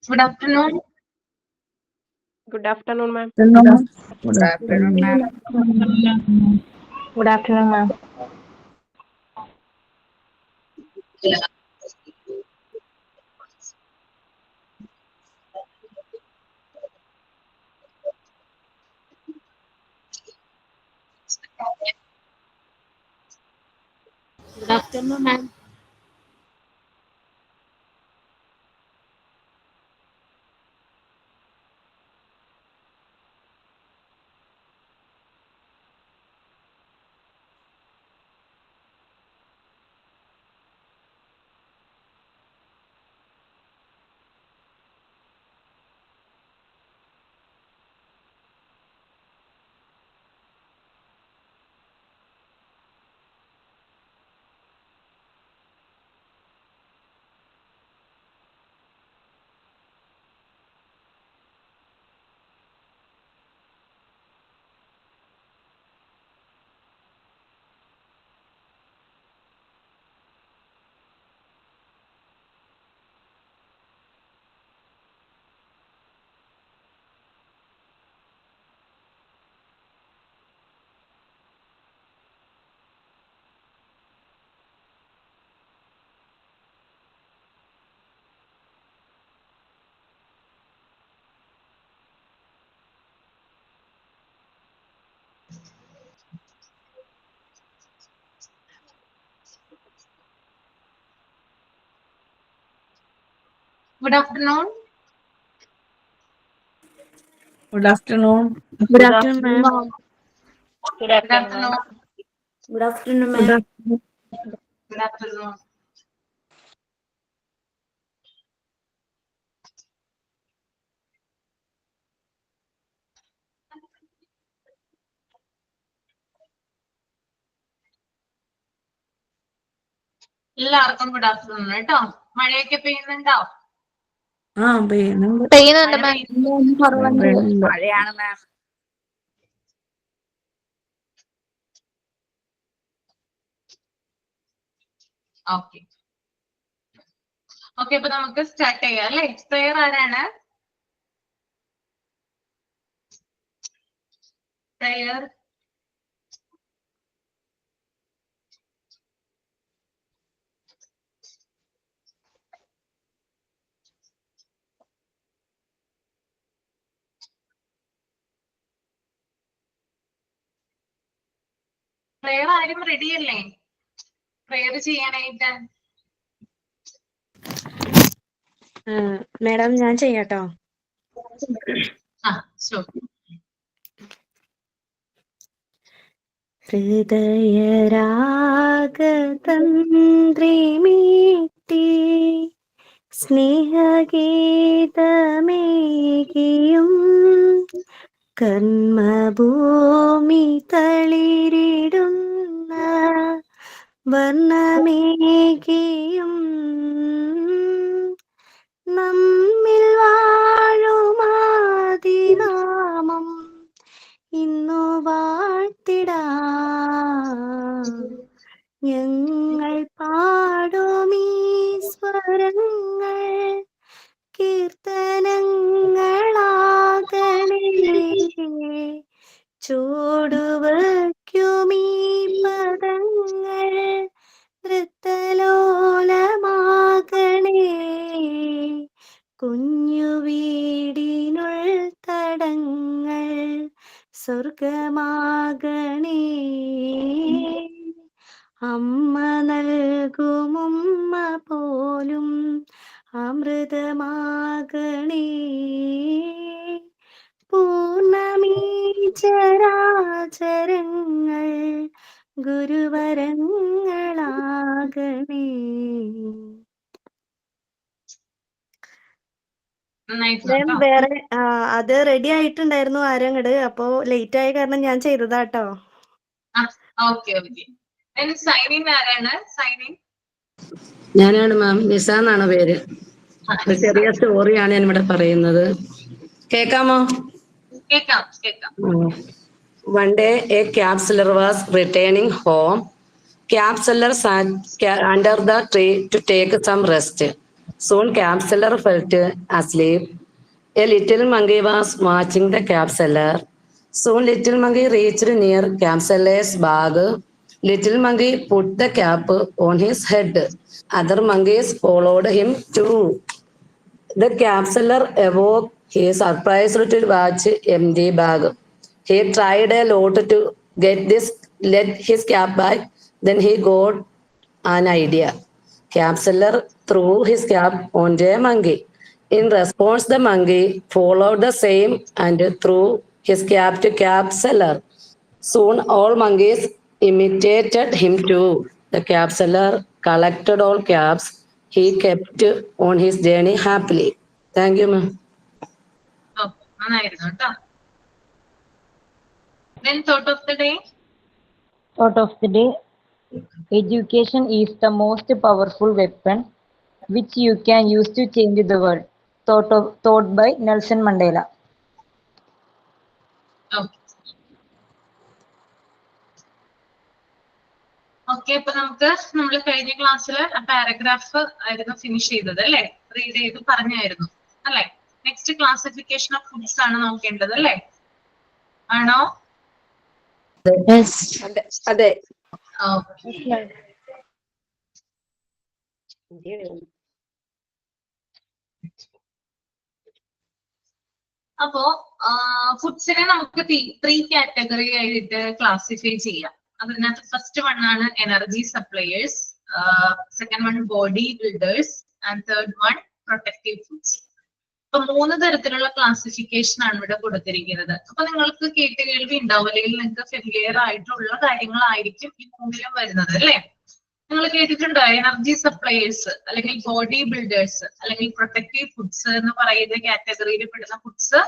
Good afternoon. Good afternoon, ma'am. Good afternoon, ma'am. Good afternoon, ma'am. Good afternoon, ma'am. Good afternoon. Good afternoon. Good afternoon, ma'am. Good afternoon. Good afternoon, Good ma'am. afternoon. Good afternoon. എല്ലാവർക്കും good afternoon കേട്ടോ. മഴയൊക്കെ പെയ്യുന്നുണ്ടോ? പെയ്യുന്നുണ്ട്. പെയ്യുന്നുണ്ട്, മഴ മാം. പെയ്യുന്നുണ്ട്. മഴയാണ് മാം. Okay okay, അപ്പൊ നമുക്ക് സ്റ്റാർട്ട് ചെയ്യാം അല്ലെ. സ്പ്രെയർ ആരാണ്? സ്പ്രെയർ സ്പ്രെയർ ആരും റെഡി അല്ലേ സ്പ്രെയർ ചെയ്യാനായിട്ട്? മാഡം ഞാൻ ചെയ്യാട്ടോ. ആ ശരി. ഹൃദയരാഗതന്ത്രിമീട്ടി സ്നേഹഗീതമേകിയും കർമ്മഭൂമി തളിരിടുന്ന വർണ്ണമേകിയും നമ്മിൽ വാഴുമാതിനാമം ഇന്നു വാഴ്ത്തിടാം. ഞങ്ങൾ പാടുമീ സ്വരങ്ങൾ കീർത്തനങ്ങളാകണേ. ചൂടുവയ്ക്കുമീ പദങ്ങൾ നൃത്തലോലമാകണേ. കുഞ്ഞു വീടിനുൾ തടങ്ങൾ സ്വർഗമാകണേ. അമ്മ നൽകുമുമ്മ പോലും അമൃതമാകണേ. പൂർണ്ണമീ ചരാചരങ്ങൾ ഗുരുവരങ്ങളാകണേ. നന്നായിട്ടുണ്ട്. വേറെ അത് റെഡി ആയിട്ടുണ്ടായിരുന്നു ആരങ്ങട്, അപ്പൊ ലേറ്റ് ആയ കാരണം ഞാൻ ചെയ്തതാട്ടോ. Okay okay. സൈനിങ് ആരാണ്? സൈനിങ് ഞാനാണ് മാം. നിസ എന്നാണ് പേര്. ഒരു ചെറിയ സ്റ്റോറിയാണ് ഞാൻ ഇവിടെ പറയുന്നത്. കേക്കാമോ? കേക്കാം കേക്കാം. One day a cab seller was returning home. Cab seller sat under the tree to take some rest. Soon camp seller felt asleep. A little monkey was watching the camp seller. Soon little monkey reached near camp seller's bag. Little monkey put the cap on his head. Other monkeys followed him too. The camp seller awoke. He surprised to watch empty bag. He tried a lot to let his cap back. Then he got an idea. Cap seller threw his cap onto a monkey. In response, the monkey followed the same and threw his cap to cap seller. Soon all monkeys imitated him too. The cap seller collected all caps he kept on his journey happily. Thank you, ma'am. നന്നായിരുന്നു കേട്ടോ. Then thought of the day. Thought of the day: education is the most powerful weapon which you can use to change the world. Thought by Nelson Mandela. Okay, അപ്പൊ നമുക്ക് നമ്മൾ കഴിഞ്ഞ ക്ലാസ്സിൽ paragraph ആയിരുന്നു finish ചെയ്തത് അല്ലെ, റീഡ് ചെയ്ത് പറഞ്ഞായിരുന്നു അല്ലെ. നെക്സ്റ്റ് ക്ലാസിഫിക്കേഷൻ ഓഫ് ഫുഡ്സ് ആണ് നോക്കേണ്ടത് അല്ലെ, ആണോ? അതെ. അപ്പോ ഫുഡ്സിനെ നമുക്ക് 3 കാറ്റഗറി ആയിട്ട് ക്ലാസിഫൈ ചെയ്യാം. അതിനകത്ത് ഫസ്റ്റ് വൺ ആണ് energy suppliers, second one body builders and third one protective foods. അപ്പൊ 3 തരത്തിലുള്ള ക്ലാസിഫിക്കേഷൻ ആണ് ഇവിടെ കൊടുത്തിരിക്കുന്നത്. അപ്പൊ നിങ്ങൾക്ക് കേട്ട് കേൾവി ഉണ്ടാവും, അല്ലെങ്കിൽ നിങ്ങൾക്ക് ഫെമിലിയർ ആയിട്ടുള്ള കാര്യങ്ങളായിരിക്കും ഈ 3ലും വരുന്നത് അല്ലെ. നിങ്ങൾ കേട്ടിട്ടുണ്ടോ എനർജി സപ്ലയേഴ്സ് അല്ലെങ്കിൽ ബോഡി ബിൽഡേഴ്സ് അല്ലെങ്കിൽ പ്രൊട്ടക്റ്റീവ് ഫുഡ്സ് എന്ന് പറയുന്ന കാറ്റഗറിയിൽ പെടുന്ന ഫുഡ്സ്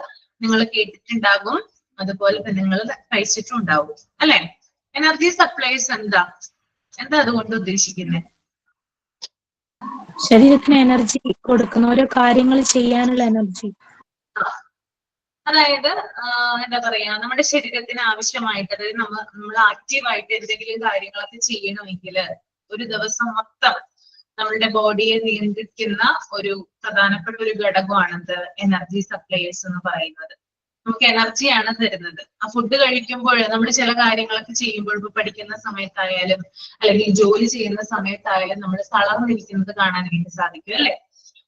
നിങ്ങൾ കേട്ടിട്ടുണ്ടാകും, അതുപോലെ തന്നെ നിങ്ങൾ കഴിച്ചിട്ടുണ്ടാവും അല്ലെ. എനർജി സപ്ലൈസ് എന്താ അതുകൊണ്ട് ഉദ്ദേശിക്കുന്നത്? ശരീരത്തിന് എനർജി കൊടുക്കുന്ന ഓരോ കാര്യങ്ങൾ ചെയ്യാനുള്ള എനർജി. അതായത് എന്താ പറയാ, നമ്മുടെ ശരീരത്തിന് ആവശ്യമായിട്ട്, അതായത് നമ്മൾ ആക്റ്റീവായിട്ട് എന്തെങ്കിലും കാര്യങ്ങളൊക്കെ ചെയ്യണമെങ്കിൽ ഒരു ദിവസം മൊത്തം നമ്മളുടെ ബോഡിയെ നിയന്ത്രിക്കുന്ന ഒരു പ്രധാനപ്പെട്ട ഒരു ഘടകമാണത് എനർജി സപ്ലൈസ് എന്ന് പറയുന്നത്. നമുക്ക് എനർജിയാണ് തരുന്നത്. ആ ഫുഡ് കഴിക്കുമ്പോൾ നമ്മൾ ചില കാര്യങ്ങളൊക്കെ ചെയ്യുമ്പോൾ, ഇപ്പൊ പഠിക്കുന്ന സമയത്തായാലും അല്ലെങ്കിൽ ജോലി ചെയ്യുന്ന സമയത്തായാലും നമ്മൾ തളർന്നിരിക്കുന്നത് കാണാനായിട്ട് സാധിക്കും അല്ലെ.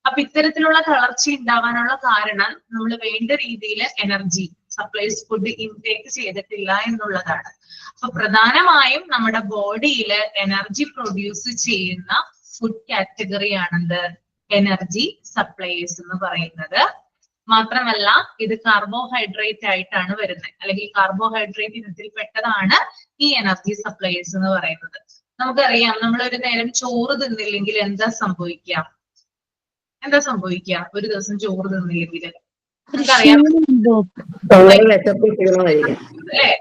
അപ്പൊ ഇത്തരത്തിലുള്ള തളർച്ച ഉണ്ടാവാനുള്ള കാരണം നമ്മൾ വേണ്ട രീതിയിൽ എനർജി സപ്ലൈസ് ഫുഡ് ഇൻടേക്ക് ചെയ്തിട്ടില്ല എന്നുള്ളതാണ്. അപ്പൊ പ്രധാനമായും നമ്മുടെ ബോഡിയിൽ എനർജി പ്രൊഡ്യൂസ് ചെയ്യുന്ന ഫുഡ് കാറ്റഗറിയാണെന്ത് എനർജി സപ്ലൈസ് എന്ന് പറയുന്നത്. മാത്രമല്ല ഇത് കാർബോഹൈഡ്രേറ്റ് ആയിട്ടാണ് വരുന്നത്, അല്ലെങ്കിൽ കാർബോഹൈഡ്രേറ്റ് ഇനത്തിൽ പെട്ടതാണ് ഈ എനർജി സപ്ലൈസ് എന്ന് പറയുന്നത്. നമുക്കറിയാം, നമ്മൾ ഒരു നേരം ചോറ് തിന്നില്ലെങ്കിൽ എന്താ സംഭവിക്കുക? ഒരു ദിവസം ചോറ് തിന്നില്ലെങ്കിൽ നമുക്കറിയാം അല്ലേ.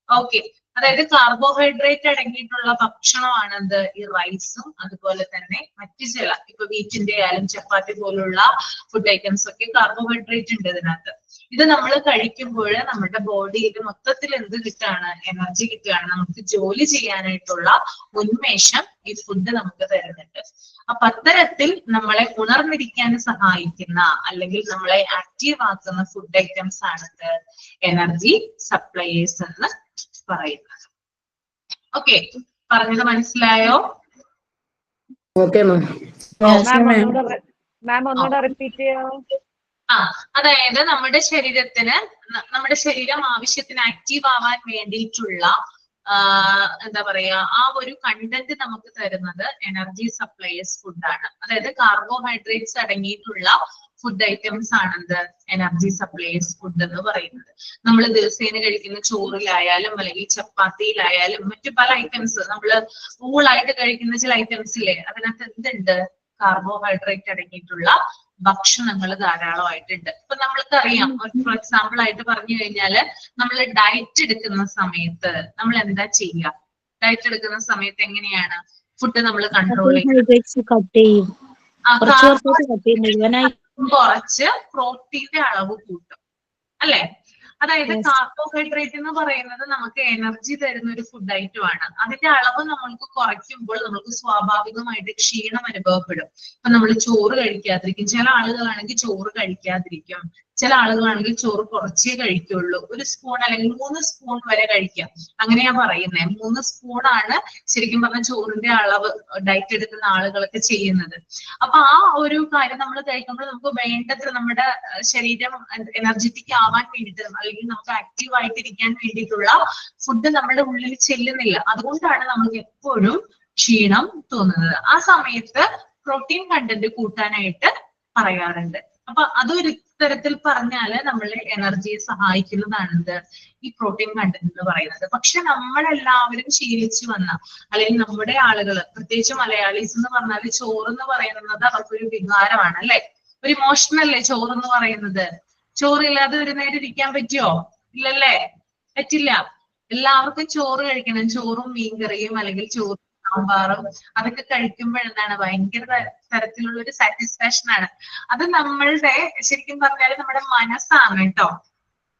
ഓക്കെ, അതായത് കാർബോഹൈഡ്രേറ്റ് അടങ്ങിയിട്ടുള്ള ഭക്ഷണമാണെന്ത് ഈ റൈസും അതുപോലെ തന്നെ മറ്റു ചില ഇപ്പൊ വീറ്റിന്റെ ആയാലും ചപ്പാത്തി പോലുള്ള ഫുഡ് ഐറ്റംസ് ഒക്കെ കാർബോഹൈഡ്രേറ്റ് ഉണ്ട് ഇതിനകത്ത്. ഇത് നമ്മൾ കഴിക്കുമ്പോൾ നമ്മുടെ ബോഡിയിൽ മൊത്തത്തിൽ എന്ത് കിട്ടുകയാണ്? എനർജി കിട്ടുകയാണ്. നമുക്ക് ജോലി ചെയ്യാനായിട്ടുള്ള ഉന്മേഷം ഈ ഫുഡ് നമുക്ക് തരുന്നുണ്ട്. അപ്പൊ അത്തരത്തിൽ നമ്മളെ ഉണർന്നിരിക്കാൻ സഹായിക്കുന്ന അല്ലെങ്കിൽ നമ്മളെ ആക്റ്റീവ് ആക്കുന്ന ഫുഡ് ഐറ്റംസ് ആണത് എനർജി സപ്ലൈസ് എന്ന് പറയുന്നത്. ഓക്കെ, പറഞ്ഞത് മനസ്സിലായോ? മാം ഒന്നുകൂടെ റിപ്പീറ്റ് ചെയ്യാമോ? അതായത് നമ്മുടെ ശരീരം ആവശ്യത്തിന് ആക്റ്റീവ് ആവാൻ വേണ്ടിയിട്ടുള്ള എന്താ പറയാ ആ ഒരു കണ്ടന്റ് നമുക്ക് തരുന്നത് എനർജി സപ്ലൈസ് ഫുഡാണ്. അതായത് കാർബോഹൈഡ്രേറ്റ്സ് അടങ്ങിയിട്ടുള്ള ഫുഡ് ഐറ്റംസ് ആണെന്ത് എനർജി സപ്ലൈസ് ഫുഡ് എന്ന് പറയുന്നത്. നമ്മൾ ദിവസേന കഴിക്കുന്ന ചോറിലായാലും അല്ലെങ്കിൽ ചപ്പാത്തിയിലായാലും മറ്റു പല ഐറ്റംസ്, നമ്മള് ഊളായിട്ട് കഴിക്കുന്ന ചില ഐറ്റംസ് ഇല്ലേ, അതിനകത്ത് എന്തുണ്ട്? കാർബോഹൈഡ്രേറ്റ് അടങ്ങിയിട്ടുള്ള ഭക്ഷണങ്ങൾ ധാരാളമായിട്ടുണ്ട്. ഇപ്പൊ നമ്മൾക്കറിയാം, ഫോർ എക്സാമ്പിൾ ആയിട്ട് പറഞ്ഞു കഴിഞ്ഞാല് നമ്മൾ ഡയറ്റ് എടുക്കുന്ന സമയത്ത് നമ്മൾ എന്താ ചെയ്യുക? ഡയറ്റ് എടുക്കുന്ന സമയത്ത് എങ്ങനെയാണ് ഫുഡ് നമ്മൾ കൺട്രോൾ ചെയ്യും? കുറച്ച് പ്രോട്ടീന്റെ അളവ് കൂട്ടും അല്ലെ. അതായത് കാർബോഹൈഡ്രേറ്റ് എന്ന് പറയുന്നത് നമുക്ക് എനർജി തരുന്ന ഒരു ഫുഡ് ഐറ്റം ആണ്. അതിന്റെ അളവ് നമ്മൾക്ക് കുറയ്ക്കുമ്പോൾ നമുക്ക് സ്വാഭാവികമായിട്ട് ക്ഷീണം അനുഭവപ്പെടും. ഇപ്പൊ നമ്മൾ ചോറ് കഴിക്കാതിരിക്കും, ചില ആളുകളാണെങ്കിൽ ചോറ് കഴിക്കാതിരിക്കും, ചില ആളുകളാണെങ്കിൽ ചോറ് കുറച്ചേ കഴിക്കുള്ളൂ. 1 സ്പൂൺ അല്ലെങ്കിൽ 3 സ്പൂൺ വരെ കഴിക്കാം, അങ്ങനെയാ പറയുന്നത്. 3 സ്പൂണാണ് ശരിക്കും പറഞ്ഞ ചോറിന്റെ അളവ് ഡയറ്റ് എടുക്കുന്ന ആളുകളൊക്കെ ചെയ്യുന്നത്. അപ്പൊ ആ ഒരു കാര്യം നമ്മൾ കഴിക്കുമ്പോൾ നമുക്ക് വേണ്ടത്ര നമ്മുടെ ശരീരം എനർജറ്റിക് ആവാൻ വേണ്ടിയിട്ട് അല്ലെങ്കിൽ നമുക്ക് ആക്റ്റീവ് ആയിട്ടിരിക്കാൻ വേണ്ടിയിട്ടുള്ള ഫുഡ് നമ്മുടെ ഉള്ളിൽ ചെല്ലുന്നില്ല. അതുകൊണ്ടാണ് നമുക്ക് എപ്പോഴും ക്ഷീണം തോന്നുന്നത്. ആ സമയത്ത് പ്രോട്ടീൻ കണ്ടന്റ് കൂട്ടാനായിട്ട് പറയാറുണ്ട്. അപ്പൊ അതൊരു തരത്തിൽ പറഞ്ഞാല് നമ്മളെ എനർജിയെ സഹായിക്കുന്നതാണെന്ത് ഈ പ്രോട്ടീൻ കണ്ടന്റ് എന്ന് പറയുന്നത്. പക്ഷെ നമ്മളെല്ലാവരും ശീലിച്ചു വന്ന അല്ലെങ്കിൽ നമ്മുടെ ആളുകൾ, പ്രത്യേകിച്ച് മലയാളീസ് എന്ന് പറഞ്ഞാല് ചോറ് എന്ന് പറയുന്നത് അവർക്കൊരു വികാരമാണ് അല്ലെ, ഒരു ഇമോഷൻ അല്ലേ ചോറ് എന്ന് പറയുന്നത്. ചോറില്ലാതെ ഒരു നേരം ഇരിക്കാൻ പറ്റുമോ? ഇല്ലല്ലേ, പറ്റില്ല. എല്ലാവർക്കും ചോറ് കഴിക്കണം. ചോറും മീൻകറിയും അല്ലെങ്കിൽ ചോറും സാമ്പാറും അതൊക്കെ കഴിക്കുമ്പോൾ എന്താണ് ഭയങ്കര തരത്തിലുള്ള ഒരു സാറ്റിസ്ഫാക്ഷൻ ആണ്. അത് നമ്മളുടെ ശരിക്കും പറഞ്ഞാൽ നമ്മുടെ മനസ്സാണ് കേട്ടോ.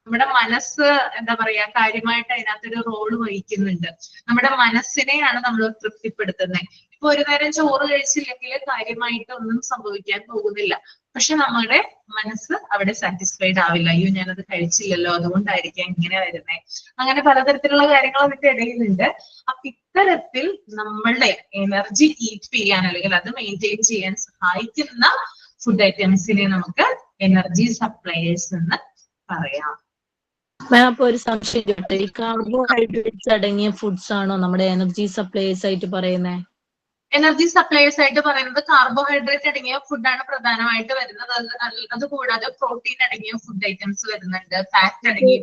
നമ്മുടെ മനസ്സ് എന്താ പറയാ കാര്യമായിട്ട് അതിനകത്തൊരു റോള് വഹിക്കുന്നുണ്ട്. നമ്മുടെ മനസ്സിനെയാണ് നമ്മൾ തൃപ്തിപ്പെടുത്തുന്നത്. ഇപ്പൊ ഒരു നേരം ചോറ് കഴിച്ചില്ലെങ്കിൽ കാര്യമായിട്ട് ഒന്നും സംഭവിക്കാൻ പോകുന്നില്ല. പക്ഷെ നമ്മുടെ മനസ്സ് അവിടെ സാറ്റിസ്ഫൈഡ് ആവില്ല. അയ്യോ ഞാനത് കഴിച്ചില്ലല്ലോ, അതുകൊണ്ടായിരിക്കാം ഇങ്ങനെ വരുന്നേ. അങ്ങനെ പലതരത്തിലുള്ള കാര്യങ്ങൾ അതിന്റെ ഇടയിലുണ്ട്. അപ്പൊ ഇത്തരത്തിൽ നമ്മളുടെ എനർജി കീപ്പ് ചെയ്യാൻ അല്ലെങ്കിൽ അത് മെയിൻറ്റെയിൻ ചെയ്യാൻ സഹായിക്കുന്ന ഫുഡ് ഐറ്റംസിനെ നമുക്ക് എനർജി സപ്ലയേഴ്സ് എന്ന് പറയാം. മാം, അപ്പൊ ഒരു സംശയം ചോട്ടെ, ഈ കാർബോഹൈഡ്രേറ്റ്സ് അടങ്ങിയ ഫുഡ്സ് ആണോ നമ്മുടെ എനർജി സപ്ലൈസ് ആയിട്ട് പറയുന്നത്? എനർജി സപ്ലൈസ് ആയിട്ട് പറയുന്നത് കാർബോഹൈഡ്രേറ്റ് അടങ്ങിയ ഫുഡാണ് പ്രധാനമായിട്ട് വരുന്നത്. അതുകൂടാതെ പ്രോട്ടീൻ അടങ്ങിയ ഫുഡ് ഐറ്റംസ് വരുന്നുണ്ട്, ഫാറ്റ് അടങ്ങിയ.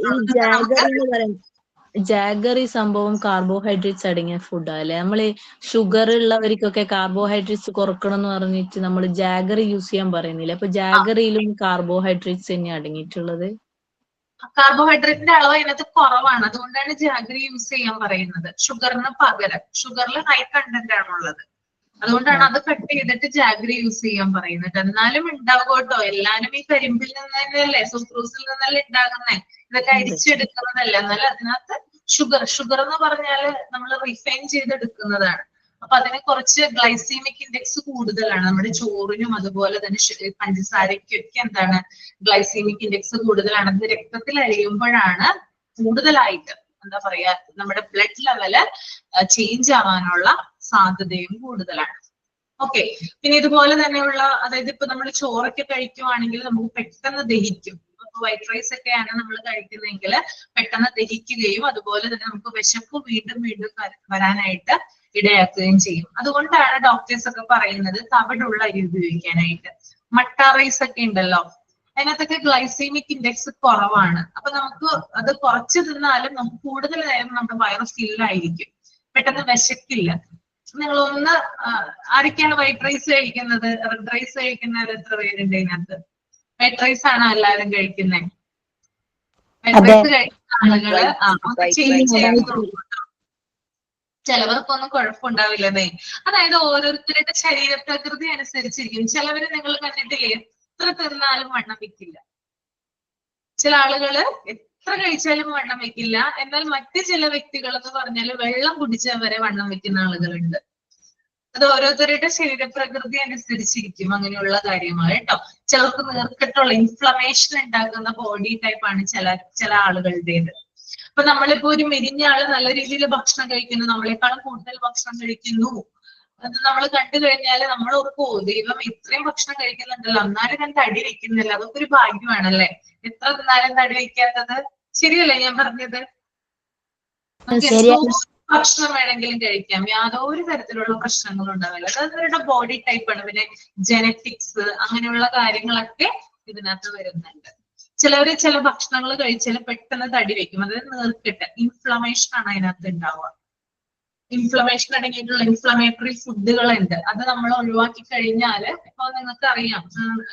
ജാഗറി സംഭവം കാർബോഹൈഡ്രേറ്റ്സ് അടങ്ങിയ ഫുഡാ അല്ലെ? നമ്മള് ഷുഗർ ഉള്ളവർക്കൊക്കെ കാർബോഹൈഡ്രേറ്റ്സ് കുറക്കണം എന്ന് പറഞ്ഞിട്ട് നമ്മൾ ജാഗറി യൂസ് ചെയ്യാൻ പറയുന്നില്ല. അപ്പൊ ജാഗറിയിലും കാർബോഹൈഡ്രേറ്റ്സ് തന്നെ അടങ്ങിയിട്ടുള്ളത്? കാർബോഹൈഡ്രേറ്റിന്റെ അളവ് അതിനകത്ത് കുറവാണ്, അതുകൊണ്ടാണ് ജാഗറി യൂസ് ചെയ്യാൻ പറയുന്നത്. ഷുഗറിന് പകരം ഷുഗറിൽ ഹൈ കണ്ടന്റ് ആണുള്ളത്, അതുകൊണ്ടാണ് അത് കട്ട് ചെയ്തിട്ട് ജാഗറി യൂസ് ചെയ്യാൻ പറയുന്നത്. എന്നാലും ഉണ്ടാകും കേട്ടോ. എല്ലാരും ഈ കരിമ്പിൽ നിന്ന് തന്നെയല്ലേ, സുക്രൂസിൽ നിന്നല്ലേ ഉണ്ടാകുന്നേ, ഇതൊക്കെ അരിച്ചെടുക്കുന്നതല്ല. എന്നാലും അതിനകത്ത് ഷുഗർ എന്ന് പറഞ്ഞാല് നമ്മൾ റിഫൈൻ ചെയ്തെടുക്കുന്നതാണ്. അപ്പൊ അതിന് കുറച്ച് ഗ്ലൈസീമിക് ഇൻഡെക്സ് കൂടുതലാണ്. നമ്മുടെ ചോറിനും അതുപോലെ തന്നെ പഞ്ചസാരയ്ക്കും ഒക്കെ എന്താണ് ഗ്ലൈസീമിക് ഇൻഡെക്സ് കൂടുതലാണ്. അത് രക്തത്തിൽ അരിയുമ്പോഴാണ് കൂടുതലായിട്ട് എന്താ പറയാ നമ്മുടെ ബ്ലഡ് ലെവല് ചേഞ്ച് ആവാനുള്ള സാധ്യതയും കൂടുതലാണ്. ഓക്കെ, പിന്നെ ഇതുപോലെ തന്നെയുള്ള അതായത് ഇപ്പൊ നമ്മൾ ചോറൊക്കെ കഴിക്കുവാണെങ്കിൽ നമുക്ക് പെട്ടെന്ന് ദഹിക്കും. വൈറ്റ് റൈസ് ഒക്കെയാണ് നമ്മൾ കഴിക്കുന്നതെങ്കിൽ പെട്ടെന്ന് ദഹിക്കുകയും അതുപോലെ തന്നെ നമുക്ക് വിശപ്പ് വീണ്ടും വീണ്ടും വരാനായിട്ട് ഇടയാക്കുകയും ചെയ്യും. അതുകൊണ്ടാണ് ഡോക്ടേഴ്സ് ഒക്കെ പറയുന്നത് തവിടുള്ള അരി ഉപയോഗിക്കാനായിട്ട്. മട്ട റൈസ് ഒക്കെ ഉണ്ടല്ലോ, അതിനകത്തൊക്കെ ഗ്ലൈസീമിക് ഇൻഡെക്സ് കുറവാണ്. അപ്പൊ നമുക്ക് അത് കുറച്ച് തിന്നാലും നമുക്ക് കൂടുതൽ നേരം നമ്മുടെ വയറ് ഫില്ലായിരിക്കും, പെട്ടെന്ന് വിശക്കില്ല. നിങ്ങളൊന്ന് ആരൊക്കെയാണ് വൈറ്റ് റൈസ് കഴിക്കുന്നത്? റെഡ് റൈസ് കഴിക്കുന്നവർ എത്ര പേരുണ്ട് ഇതിനകത്ത്? വൈറ്റ് റൈസ് ആണോ എല്ലാവരും കഴിക്കുന്നത്? വൈറ്റ് റൈസ് കഴിക്കുന്ന ആളുകള് ചിലവർക്കൊന്നും കുഴപ്പമുണ്ടാവില്ലതേ. അതായത് ഓരോരുത്തരുടെ ശരീരപ്രകൃതി അനുസരിച്ചിരിക്കും. ചിലവര് നിങ്ങൾ കണ്ടിട്ടില്ലേ, എത്ര തിന്നാലും വണ്ണം വെക്കില്ല. ചില ആളുകള് എത്ര കഴിച്ചാലും വണ്ണം വെക്കില്ല. എന്നാൽ മറ്റു ചില വ്യക്തികൾ എന്ന് പറഞ്ഞാല് വെള്ളം കുടിച്ചാൽ വരെ വണ്ണം വെക്കുന്ന ആളുകളുണ്ട്. അത് ഓരോരുത്തരുടെ ശരീരപ്രകൃതി അനുസരിച്ചിരിക്കും അങ്ങനെയുള്ള കാര്യങ്ങൾ കേട്ടോ. ചിലർക്ക് നീർക്കെട്ടുള്ള ഇൻഫ്ലമേഷൻ ഉണ്ടാക്കുന്ന ബോഡി ടൈപ്പാണ് ചില ആളുകളുടേത്. അപ്പൊ നമ്മളിപ്പോ ഒരു മെലിഞ്ഞ ആള് നല്ല രീതിയിൽ ഭക്ഷണം കഴിക്കുന്നു, നമ്മളെക്കാളും കൂടുതൽ ഭക്ഷണം കഴിക്കുന്നു, അത് നമ്മൾ കണ്ടു കഴിഞ്ഞാല് നമ്മൾ ഓർക്കോ ദൈവം ഇത്രയും ഭക്ഷണം കഴിക്കുന്നുണ്ടല്ലോ എന്നാലും ഞാൻ തടി വെക്കുന്നില്ല, അതൊക്കെ ഒരു ഭാഗ്യമാണല്ലേ. എത്ര തിന്നാലും തടി വെക്കാത്തത് ശരിയല്ലേ ഞാൻ പറഞ്ഞത്? ഭക്ഷണം വേണമെങ്കിലും കഴിക്കാം, യാതൊരു തരത്തിലുള്ള പ്രശ്നങ്ങളും ഉണ്ടാവില്ല. അത് അവരുടെ ബോഡി ടൈപ്പാണ്. പിന്നെ ജെനറ്റിക്സ് അങ്ങനെയുള്ള കാര്യങ്ങളൊക്കെ ഇതിനകത്ത് വരുന്നുണ്ട്. ചിലവര് ചില ഭക്ഷണങ്ങൾ കഴിച്ചാൽ പെട്ടെന്ന് തടി വെക്കും, അതായത് നീർക്കെട്ട് ഇൻഫ്ലമേഷൻ ആണ് അതിനകത്ത് ഉണ്ടാവുക. ഇൻഫ്ലമേഷൻ അടങ്ങിയിട്ടുള്ള ഇൻഫ്ലമേറ്ററി ഫുഡുകളുണ്ട്, അത് നമ്മൾ ഒഴിവാക്കി കഴിഞ്ഞാല് ഇപ്പൊ നിങ്ങൾക്ക് അറിയാം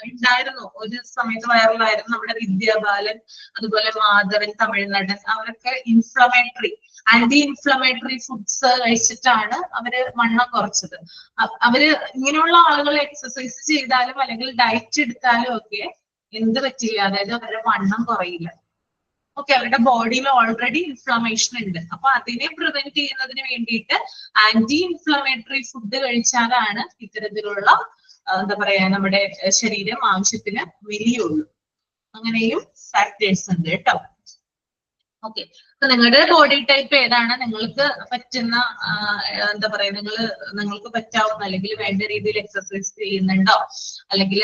ഉണ്ടായിരുന്നു ഒരു സമയത്ത് വൈറലായിരുന്നു നമ്മുടെ വിദ്യാബാലൻ അതുപോലെ മാധവൻ തമിഴ്നാടൻ, അവരൊക്കെ ആന്റി ഇൻഫ്ലമേറ്ററി ഫുഡ്സ് കഴിച്ചിട്ടാണ് അവര് വണ്ണം കുറച്ചത്. അവര് ഇങ്ങനെയുള്ള ആളുകൾ എക്സസൈസ് ചെയ്താലും അല്ലെങ്കിൽ ഡയറ്റ് എടുത്താലും ഒക്കെ എന്ത് പറ്റില്ല, അതായത് അവരുടെ വണ്ണം കുറയില്ല. ഓക്കെ, അവരുടെ ബോഡിയിൽ ഓൾറെഡി ഇൻഫ്ലമേഷൻ ഉണ്ട്. അപ്പൊ അതിനെ പ്രിവെന്റ് ചെയ്യുന്നതിന് വേണ്ടിയിട്ട് ആന്റി ഇൻഫ്ലമേറ്ററി ഫുഡ് കഴിച്ചാലാണ് ഇത്തരത്തിലുള്ള എന്താ പറയാ നമ്മുടെ ശരീരം ആവശ്യത്തിന് വലിയുള്ളൂ. അങ്ങനെയും ഫാക്ടേഴ്സ് ഉണ്ട് കേട്ടോ. ഓക്കെ, അപ്പൊ നിങ്ങളുടെ ബോഡി ടൈപ്പ് ഏതാണ്, നിങ്ങൾക്ക് പറ്റുന്ന എന്താ പറയാ നിങ്ങൾക്ക് പറ്റാവുന്ന അല്ലെങ്കിൽ വേണ്ട രീതിയിൽ എക്സസൈസ് ചെയ്യുന്നുണ്ടോ, അല്ലെങ്കിൽ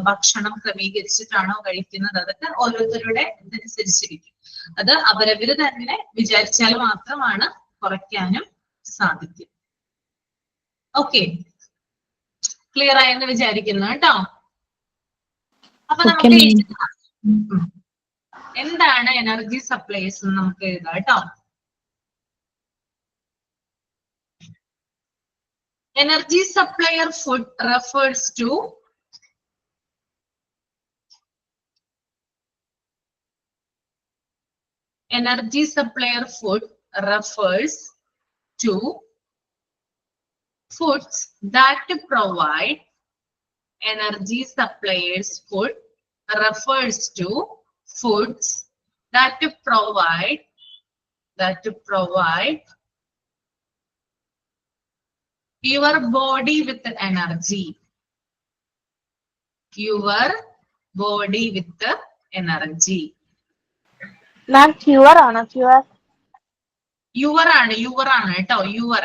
ഭക്ഷണം ക്രമീകരിച്ചിട്ടാണോ കഴിക്കുന്നത്, അതൊക്കെ ഓരോരുത്തരുടെ ഇതനുസരിച്ചിരിക്കും. അത് അവരവര് തന്നെ വിചാരിച്ചാൽ മാത്രമാണ് കുറയ്ക്കാനും സാധിക്കും. ഓക്കെ, ക്ലിയർ ആയെന്ന് വിചാരിക്കുന്നു കേട്ടോ. അപ്പൊ നമുക്ക് എന്താണ് എനർജി സപ്ലൈസ് എന്ന് നമുക്ക് എഴുതാം കേട്ടോ. Energy supplier food refers to energy supplier food refers to foods that provide energy suppliers food refers to foods that provide your body with energy. Your body with energy. Ma'am ക്യൂർ ആണോ? Your ആണ് കേട്ടോ. Your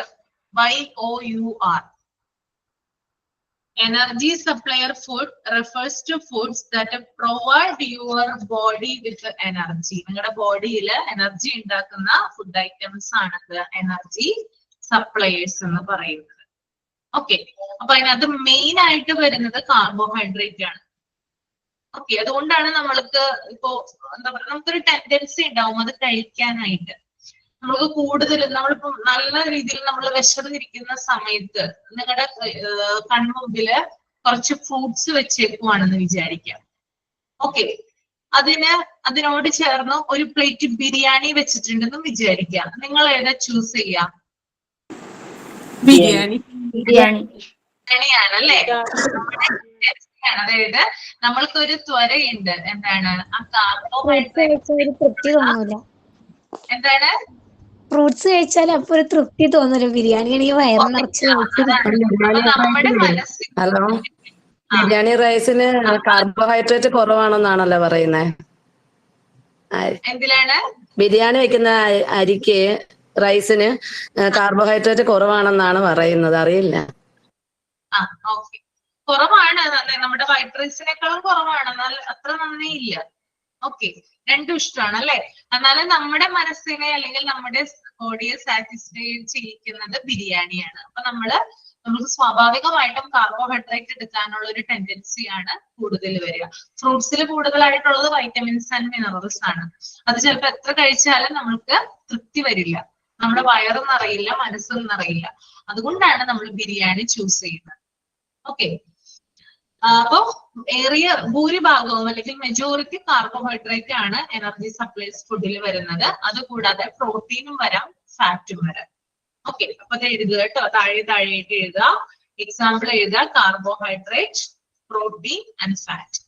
YOUR. Energy supplier food refers to foods that provide your body with energy. നിങ്ങളുടെ ബോഡിയിൽ energy ഉണ്ടാക്കുന്ന food items ആണ് energy suppliers എന്ന് പറയുന്നത്. ഓക്കെ, അപ്പൊ അതിനകത്ത് മെയിൻ ആയിട്ട് വരുന്നത് കാർബോഹൈഡ്രേറ്റ് ആണ്. ഓക്കെ, അതുകൊണ്ടാണ് നമ്മൾക്ക് ഇപ്പോ എന്താ പറയുക, നമുക്കൊരു ടെൻഡൻസി ഉണ്ടാവും അത് കഴിക്കാനായിട്ട്. നമുക്ക് കൂടുതലും നമ്മളിപ്പോ നല്ല രീതിയിൽ നമ്മൾ വിശന്നിരിക്കുന്ന സമയത്ത് നിങ്ങളുടെ കൺമുമ്പില് കുറച്ച് ഫ്രൂട്ട്സ് വെച്ചേക്കുവാണെന്ന് വിചാരിക്കാം. ഓക്കെ, അതിനോട് ചേർന്ന് ഒരു പ്ലേറ്റ് ബിരിയാണി വെച്ചിട്ടുണ്ടെന്ന് വിചാരിക്കാം. നിങ്ങൾ ഏതാ ചൂസ് ചെയ്യാം? ബിരിയാണിയാണല്ലേ. അതായത് നമ്മൾക്കൊരു ത്വരയുണ്ട്. എന്താണ് ആ കാർബോഹൈഡ്രേറ്റ് എന്താണ് ഫ്രൂട്ട്സ് കഴിച്ചാൽ അപ്പൊ ഒരു തൃപ്തി തോന്നൂല. ബിരിയാണി ആണെങ്കിൽ വയറ് നിറച്ച് നമ്മുടെ മനസ്സിൽ ഹലോ, ബിരിയാണി റൈസിന് കാർബോഹൈഡ്രേറ്റ് കുറവാണെന്നാണല്ലോ പറയുന്നത്. എന്തിലാണ്? ബിരിയാണി വെക്കുന്ന അരിക്ക് റൈസിന് കാർബോഹൈഡ്രേറ്റ് കുറവാണെന്നാണ് പറയുന്നത്. അറിയില്ല. ആ ഓക്കെ, കുറവാണ്. നമ്മുടെ വൈറ്റ് റൈസിനേക്കാളും കുറവാണ്. എന്നാൽ അത്ര നന്നേ ഇല്ല. ഓക്കെ, രണ്ടും ഇഷ്ടമാണ് അല്ലെ. എന്നാലും നമ്മുടെ മനസ്സിനെ അല്ലെങ്കിൽ നമ്മുടെ ബോഡിയെ സാറ്റിസ്ഫൈ ചെയ്യിക്കുന്നത് ബിരിയാണിയാണ്. അപ്പൊ നമുക്ക് സ്വാഭാവികമായിട്ടും കാർബോഹൈഡ്രേറ്റ് എടുക്കാനുള്ള ഒരു ടെൻഡൻസിയാണ് കൂടുതൽ വരിക. ഫ്രൂട്ട്സിൽ കൂടുതലായിട്ടുള്ളത് വൈറ്റമിൻസ് ആൻഡ് മിനറൽസ് ആണ്. അത് ചിലപ്പോൾ എത്ര കഴിച്ചാലും നമുക്ക് തൃപ്തി വരില്ല, നമ്മുടെ വയറും നിറയില്ല, മനസ്സും നിറയില്ല. അതുകൊണ്ടാണ് നമ്മൾ ബിരിയാണി ചൂസ് ചെയ്യുന്നത്. ഓക്കെ, അപ്പൊ ഭൂരിഭാഗവും അല്ലെങ്കിൽ മെജോറിറ്റി കാർബോഹൈഡ്രേറ്റ് ആണ് എനർജി സപ്ലൈസ് ഫുഡിൽ വരുന്നത്. അതുകൂടാതെ പ്രോട്ടീനും വരാം, ഫാറ്റും വരാം. ഓക്കെ, അപ്പൊ അത് എഴുതുക കേട്ടോ. താഴെയായിട്ട് എഴുതുക. എക്സാമ്പിൾ എഴുതുക: carbohydrate, protein and fat.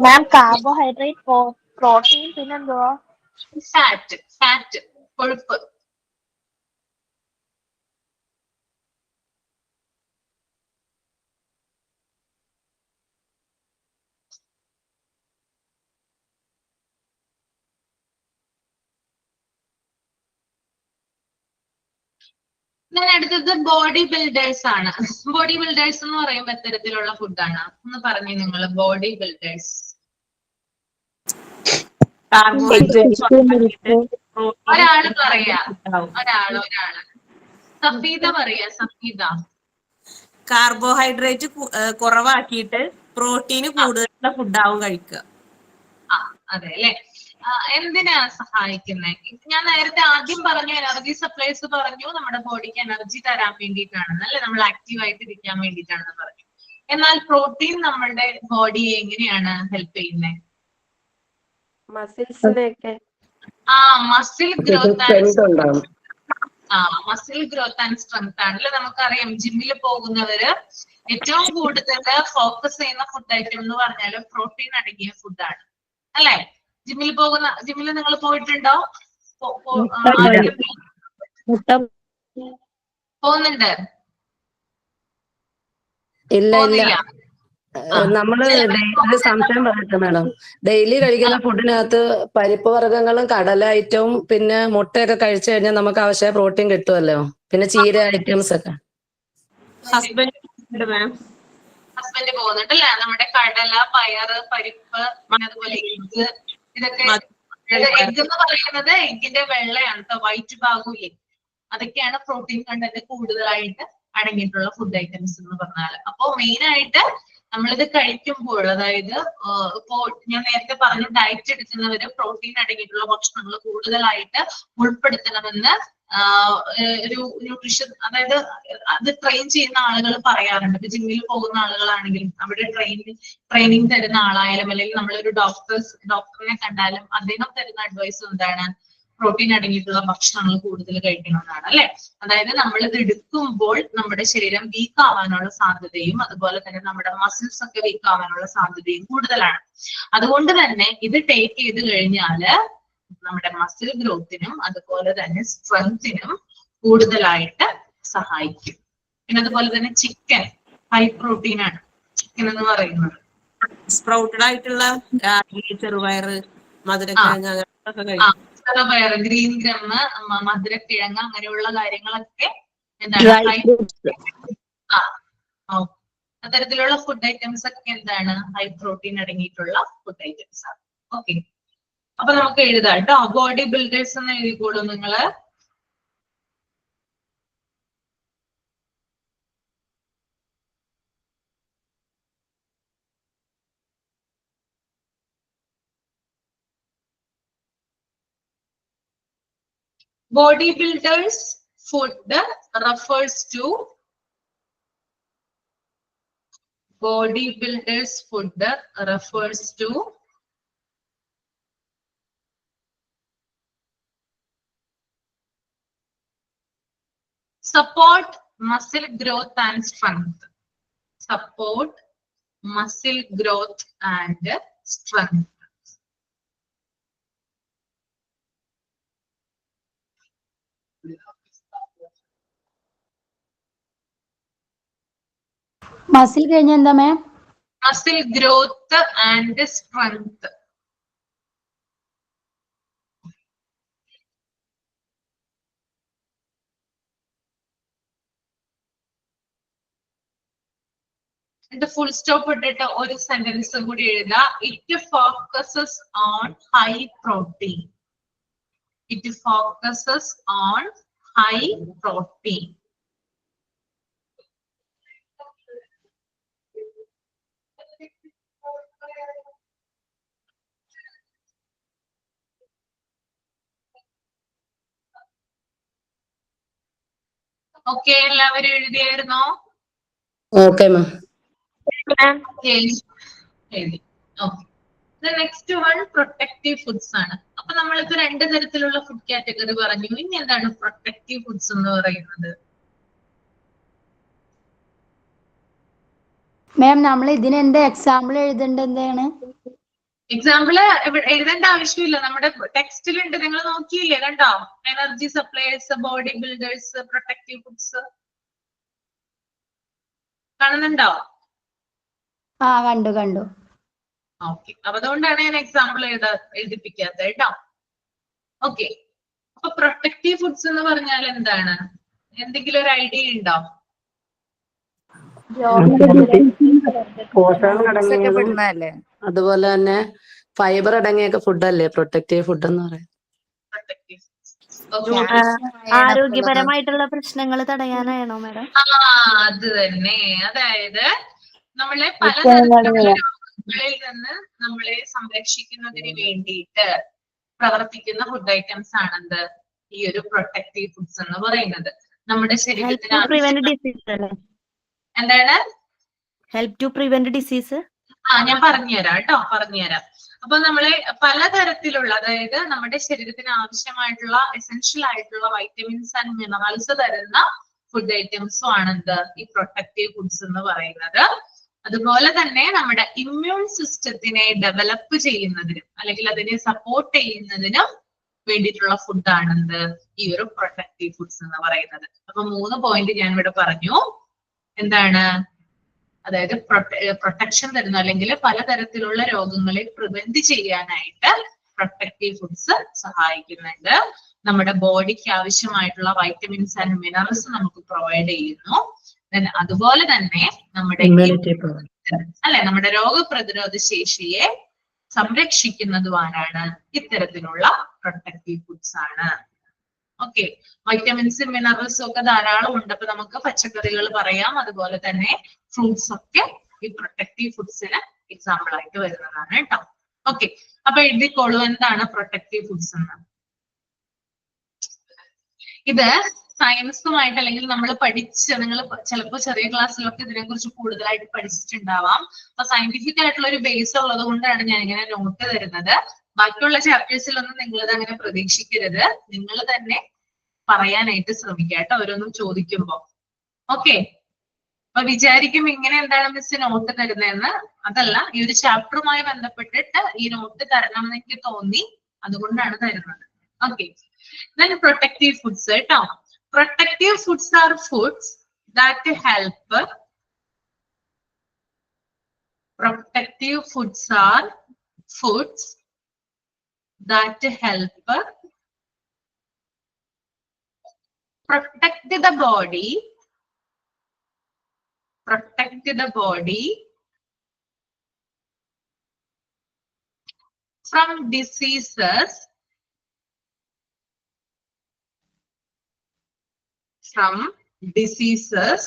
Ma'am carbohydrate, protein, പിന്നെന്തുവാ? ഫാറ്റ് കൊഴുപ്പ്. ഞാൻ അടുത്തത് ബോഡി ബിൽഡേഴ്സ് ആണ്. ബോഡി ബിൽഡേഴ്സ് എന്ന് പറയുമ്പോൾ എത്തരത്തിലുള്ള ഫുഡാണ് ഒന്ന് പറഞ്ഞു നിങ്ങൾ? ബോഡി ബിൽഡേഴ്സ് ഒരാള് പറയാ. ഒരാള് സഫീദ പറയാ. സഫീദ. കാർബോഹൈഡ്രേറ്റ് കുറവാക്കിയിട്ട് പ്രോട്ടീന് കൂടുതലുള്ള ഫുഡാവും കഴിക്കുക. അതെ അല്ലെ. എന്തിനാ സഹായിക്കുന്നത്? ഞാൻ നേരത്തെ ആദ്യം പറഞ്ഞു എനർജി സപ്ലൈസ് പറഞ്ഞു, നമ്മുടെ ബോഡിക്ക് എനർജി തരാൻ വേണ്ടിയിട്ടാണ് അല്ലെ, നമ്മൾ ആക്റ്റീവ് ആയിട്ട് ഇരിക്കാൻ വേണ്ടിയിട്ടാണെന്ന് പറഞ്ഞു. എന്നാൽ പ്രോട്ടീൻ നമ്മളുടെ ബോഡിയെ എങ്ങനെയാണ് ഹെൽപ്പ് ചെയ്യുന്നത്? മസിൽസിനെയൊക്കെ. മസിൽ ഗ്രോത്ത് സ്ട്രെങ്ത് ഉണ്ടാവും. മസിൽ ഗ്രോത്ത് ആൻഡ് സ്ട്രെങ്ത് ആണല്ലോ. നമുക്കറിയാം ജിമ്മിൽ പോകുന്നവര് ഏറ്റവും കൂടുതൽ ഫോക്കസ് ചെയ്യുന്ന ഫുഡ് ഐറ്റം എന്ന് പറഞ്ഞാൽ പ്രോട്ടീൻ അടങ്ങിയ ഫുഡാണ് അല്ലെ. ജിമ്മിൽ നിങ്ങൾ പോയിട്ടുണ്ടോ? പോകുന്നുണ്ട്? ഇല്ല ഇല്ല, നമ്മള് ഒരു സംശയം പറയട്ടെ മാഡം. ഡെയിലി കഴിക്കുന്ന ഫുഡിനകത്ത് പരിപ്പ് വർഗ്ഗങ്ങളും കടല ഐറ്റവും പിന്നെ മുട്ടയൊക്കെ കഴിച്ചു കഴിഞ്ഞാൽ നമുക്ക് ആവശ്യമായ പ്രോട്ടീൻ കിട്ടുമല്ലോ. പിന്നെ ചീര ഐറ്റംസ് ഒക്കെ. ഹസ്ബൻഡ് മാം. ഹസ്ബൻഡ് പോകുന്നുണ്ടല്ലേ. നമ്മുടെ കടല, പയറ്, പരിപ്പ്, അതുപോലെ എഗ്ഗ്, ഇതൊക്കെ. എഗ്ഗ് എന്ന് പറയുന്നത് എഗ്ഗിന്റെ വെള്ളയാണ് കേട്ടോ, വൈറ്റ് ഭാഗമില്ലേ, അതൊക്കെയാണ് പ്രോട്ടീൻ കണ്ടന്റ് കൂടുതലായിട്ട് അടങ്ങിയിട്ടുള്ള ഫുഡ് ഐറ്റംസ് എന്ന് പറഞ്ഞാൽ. അപ്പൊ മെയിൻ ആയിട്ട് നമ്മളിത് കഴിക്കുമ്പോൾ, അതായത് ഇപ്പോ ഞാൻ നേരത്തെ പറഞ്ഞു ഡയറ്റ് എടുക്കുന്നവര് പ്രോട്ടീൻ അടങ്ങിയിട്ടുള്ള ഭക്ഷണങ്ങൾ കൂടുതലായിട്ട് ഉൾപ്പെടുത്തണമെന്ന് ഒരു ന്യൂട്രീഷൻ, അതായത് അത് ട്രെയിൻ ചെയ്യുന്ന ആളുകൾ പറയാറുണ്ട്. ഇപ്പൊ ജിമ്മിൽ പോകുന്ന ആളുകളാണെങ്കിലും അവിടെ ട്രെയിനിങ് തരുന്ന ആളായാലും അല്ലെങ്കിൽ നമ്മളൊരു ഡോക്ടറിനെ കണ്ടാലും അദ്ദേഹം തരുന്ന അഡ്വൈസ് എന്താണ്? പ്രോട്ടീൻ അടങ്ങിയിട്ടുള്ള ഭക്ഷണങ്ങൾ കൂടുതൽ കഴിക്കണമെന്നാണ് അല്ലെ. അതായത് നമ്മൾ ഇത് എടുക്കുമ്പോൾ നമ്മുടെ ശരീരം വീക്ക് ആവാനുള്ള സാധ്യതയും അതുപോലെ തന്നെ നമ്മുടെ മസിൽസ് ഒക്കെ വീക്ക് ആവാനുള്ള സാധ്യതയും കൂടുതലാണ്. അതുകൊണ്ട് തന്നെ ഇത് ടേക്ക് ചെയ്ത് കഴിഞ്ഞാല് നമ്മുടെ മസിൽ ഗ്രോത്തിനും അതുപോലെ തന്നെ സ്ട്രെങ്തിനും കൂടുതലായിട്ട് സഹായിക്കും. പിന്നെ അതുപോലെ തന്നെ ചിക്കൻ ഹൈ പ്രോട്ടീൻ ആണ് ചിക്കൻ എന്ന് പറയുന്നത്. സ്പ്രൗട്ടഡ് ആയിട്ടുള്ള ചെറുപയറ്, മധുരക്കിഴങ്ങ് അങ്ങനെയൊക്കെ കഴിക്കും. ചെറുപയർ, ഗ്രീൻ ഗ്രമ്മ്, മധുരക്കിഴങ്ങ് അങ്ങനെയുള്ള കാര്യങ്ങളൊക്കെ എന്താണ് അത്തരത്തിലുള്ള ഫുഡ് ഐറ്റംസ് ഒക്കെ എന്താണ് ഹൈ പ്രോട്ടീൻ അടങ്ങിയിട്ടുള്ള ഫുഡ് ഐറ്റംസ് ആണ്. ഓക്കെ, അപ്പൊ നമുക്ക് എഴുതാം കേട്ടോ. ബോഡി ബിൽഡേഴ്സ് എന്ന് എഴുതിക്കോളൂ നിങ്ങള്. Bodybuilders food refers to support muscle growth and strength. Support muscle growth and strength. Muscle കഴിഞ്ഞ എന്താ ma'am? Muscle growth and strength. ഇത് ഫുൾ സ്റ്റോപ്പ് ഇട്ടിട്ട് ഒരു സെന്റൻസും കൂടി എഴുതുക. It focuses on high protein. It focuses on high protein. Okay, എല്ലാവരും എഴുതിയായിരുന്നോ? Okay ma'am. എഴുതി. Okay. Next one protective foods ആണ്. അപ്പൊ നമ്മളിപ്പോ രണ്ട് തരത്തിലുള്ള ഫുഡ് കാറ്റഗറി പറഞ്ഞു. ഇനി എന്താണ് പ്രൊട്ടക്റ്റീവ് ഫുഡ്സ് എന്ന് പറയുന്നത്? മാം നമ്മൾ ഇതിന് എന്താ എക്സാമ്പിൾ എഴുതേണ്ടത്? എന്താണ് എക്സാമ്പിള് എഴുതേണ്ട ആവശ്യമില്ല, നമ്മുടെ ടെക്സ്റ്റിലുണ്ട്. നിങ്ങൾ നോക്കിയില്ലേ? കണ്ടോ? Energy supplies, body builders, protective foods കാണുന്നുണ്ടോ? കണ്ടു. ഓക്കെ, അപ്പൊ അതുകൊണ്ടാണ് ഞാൻ എക്സാമ്പിൾ എഴുതിപ്പിക്കാത്തത് കേട്ടോ. ഓക്കെ, അപ്പൊ പ്രൊട്ടക്റ്റീവ് ഫുഡ്സ് എന്ന് പറഞ്ഞാൽ എന്താണ്? എന്തെങ്കിലും ഒരു ഐഡിയ ഉണ്ടോ? പോഷകം അടങ്ങിയതും അതുപോലെ തന്നെ ഫൈബർ അടങ്ങിയൊക്കെ ഫുഡല്ലേ പ്രൊട്ടക്റ്റീവ് ഫുഡ് എന്ന് പറയുന്നത്. ആരോഗ്യപരമായിട്ടുള്ള പ്രശ്നങ്ങൾ തടയാനാണോ മാഡം? അത് തന്നെ. അതായത് നമ്മളെ പലതരത്തിലുള്ള രോഗങ്ങളിൽ നിന്ന് നമ്മളെ സംരക്ഷിക്കുന്നതിന് വേണ്ടിയിട്ട് പ്രവർത്തിക്കുന്ന ഫുഡ് ഐറ്റംസ് ആണെന്ത് ഈ ഒരു പ്രൊട്ടക്റ്റീവ് ഫുഡ്സ് എന്ന് പറയുന്നത്. നമ്മുടെ ശരീരത്തിന് എന്താണ്? Help to prevent disease. ഞാൻ പറഞ്ഞുതരാം കേട്ടോ, പറഞ്ഞുതരാം. അപ്പൊ നമ്മളെ പലതരത്തിലുള്ള, അതായത് നമ്മുടെ ശരീരത്തിന് ആവശ്യമായിട്ടുള്ള എസെൻഷ്യൽ ആയിട്ടുള്ള വൈറ്റമിൻസ് ആൻഡ് മിനറൽസ് തരുന്ന ഫുഡ് ഐറ്റംസും ആണ് എന്ത് ഈ പ്രൊട്ടക്റ്റീവ് ഫുഡ്സ് എന്ന് പറയുന്നത്. അതുപോലെ തന്നെ നമ്മുടെ ഇമ്മ്യൂൺ സിസ്റ്റത്തിനെ ഡെവലപ്പ് ചെയ്യുന്നതിനും അല്ലെങ്കിൽ അതിനെ സപ്പോർട്ട് ചെയ്യുന്നതിനും വേണ്ടിയിട്ടുള്ള ഫുഡാണ് എന്ത് ഈ ഒരു പ്രൊട്ടക്റ്റീവ് ഫുഡ്സ് എന്ന് പറയുന്നത്. അപ്പൊ 3 പോയിന്റ് ഞാൻ ഇവിടെ പറഞ്ഞു. എന്താണ്? അതായത് പ്രൊട്ടക്ഷൻ തരുന്ന അല്ലെങ്കിൽ പലതരത്തിലുള്ള രോഗങ്ങളെ പ്രിവെന്റ് ചെയ്യാനായിട്ട് പ്രൊട്ടക്റ്റീവ് ഫുഡ്സ് സഹായിക്കുന്നുണ്ട്. നമ്മുടെ ബോഡിക്ക് ആവശ്യമായിട്ടുള്ള വൈറ്റമിൻസ് ആൻഡ് മിനറൽസ് നമുക്ക് പ്രൊവൈഡ് ചെയ്യുന്നു. അതുപോലെ തന്നെ നമ്മുടെ നമ്മുടെ രോഗപ്രതിരോധ ശേഷിയെ സംരക്ഷിക്കുന്നതുമാണ് ഇത്തരത്തിലുള്ള പ്രൊട്ടക്റ്റീവ് ഫുഡ്സ് ആണ്. ഓക്കെ, വൈറ്റമിൻസും മിനറൽസും ഒക്കെ ധാരാളം ഉണ്ട്. അപ്പൊ നമുക്ക് പച്ചക്കറികൾ പറയാം, അതുപോലെ തന്നെ ഫ്രൂട്ട്സ് ഒക്കെ ഈ പ്രൊട്ടക്റ്റീവ് ഫുഡ്സിന് എക്സാമ്പിൾ ആയിട്ട് വരുന്നതാണ് കേട്ടോ. ഓക്കെ, അപ്പൊ എഴുതിക്കോളൂ എന്താണ് പ്രൊട്ടക്റ്റീവ് ഫുഡ്സ് എന്ന്. ഇത് സയൻസുമായിട്ട് അല്ലെങ്കിൽ നമ്മൾ നിങ്ങൾ ചിലപ്പോൾ ചെറിയ ക്ലാസ്സിലൊക്കെ ഇതിനെ കുറിച്ച് കൂടുതലായിട്ട് പഠിച്ചിട്ടുണ്ടാവാം. അപ്പൊ സയന്റിഫിക് ആയിട്ടുള്ള ഒരു ബേസ് ഉള്ളത് കൊണ്ടാണ് ഞാൻ ഇങ്ങനെ നോട്ട് തരുന്നത്. ബാക്കിയുള്ള ചാപ്റ്റേഴ്സിലൊന്നും നിങ്ങൾ ഇത് അങ്ങനെ പ്രതീക്ഷിക്കരുത്. നിങ്ങൾ തന്നെ പറയാനായിട്ട് ശ്രമിക്കുക കേട്ടോ ഓരോന്നും ചോദിക്കുമ്പോ. ഓക്കെ, അപ്പൊ വിചാരിക്കും ഇങ്ങനെ എന്താണ് മിസ് നോട്ട് തരുന്നതെന്ന്. അതല്ല, ഈ ഒരു ചാപ്റ്ററുമായി ബന്ധപ്പെട്ടിട്ട് ഈ നോട്ട് തരണം എന്ന് എനിക്ക് തോന്നി, അതുകൊണ്ടാണ് തരുന്നത്. ഓക്കെ, then protective foods കേട്ടോ. Protective foods are foods that help. Protective foods are foods that help protect the body. Protect the body from diseases. From diseases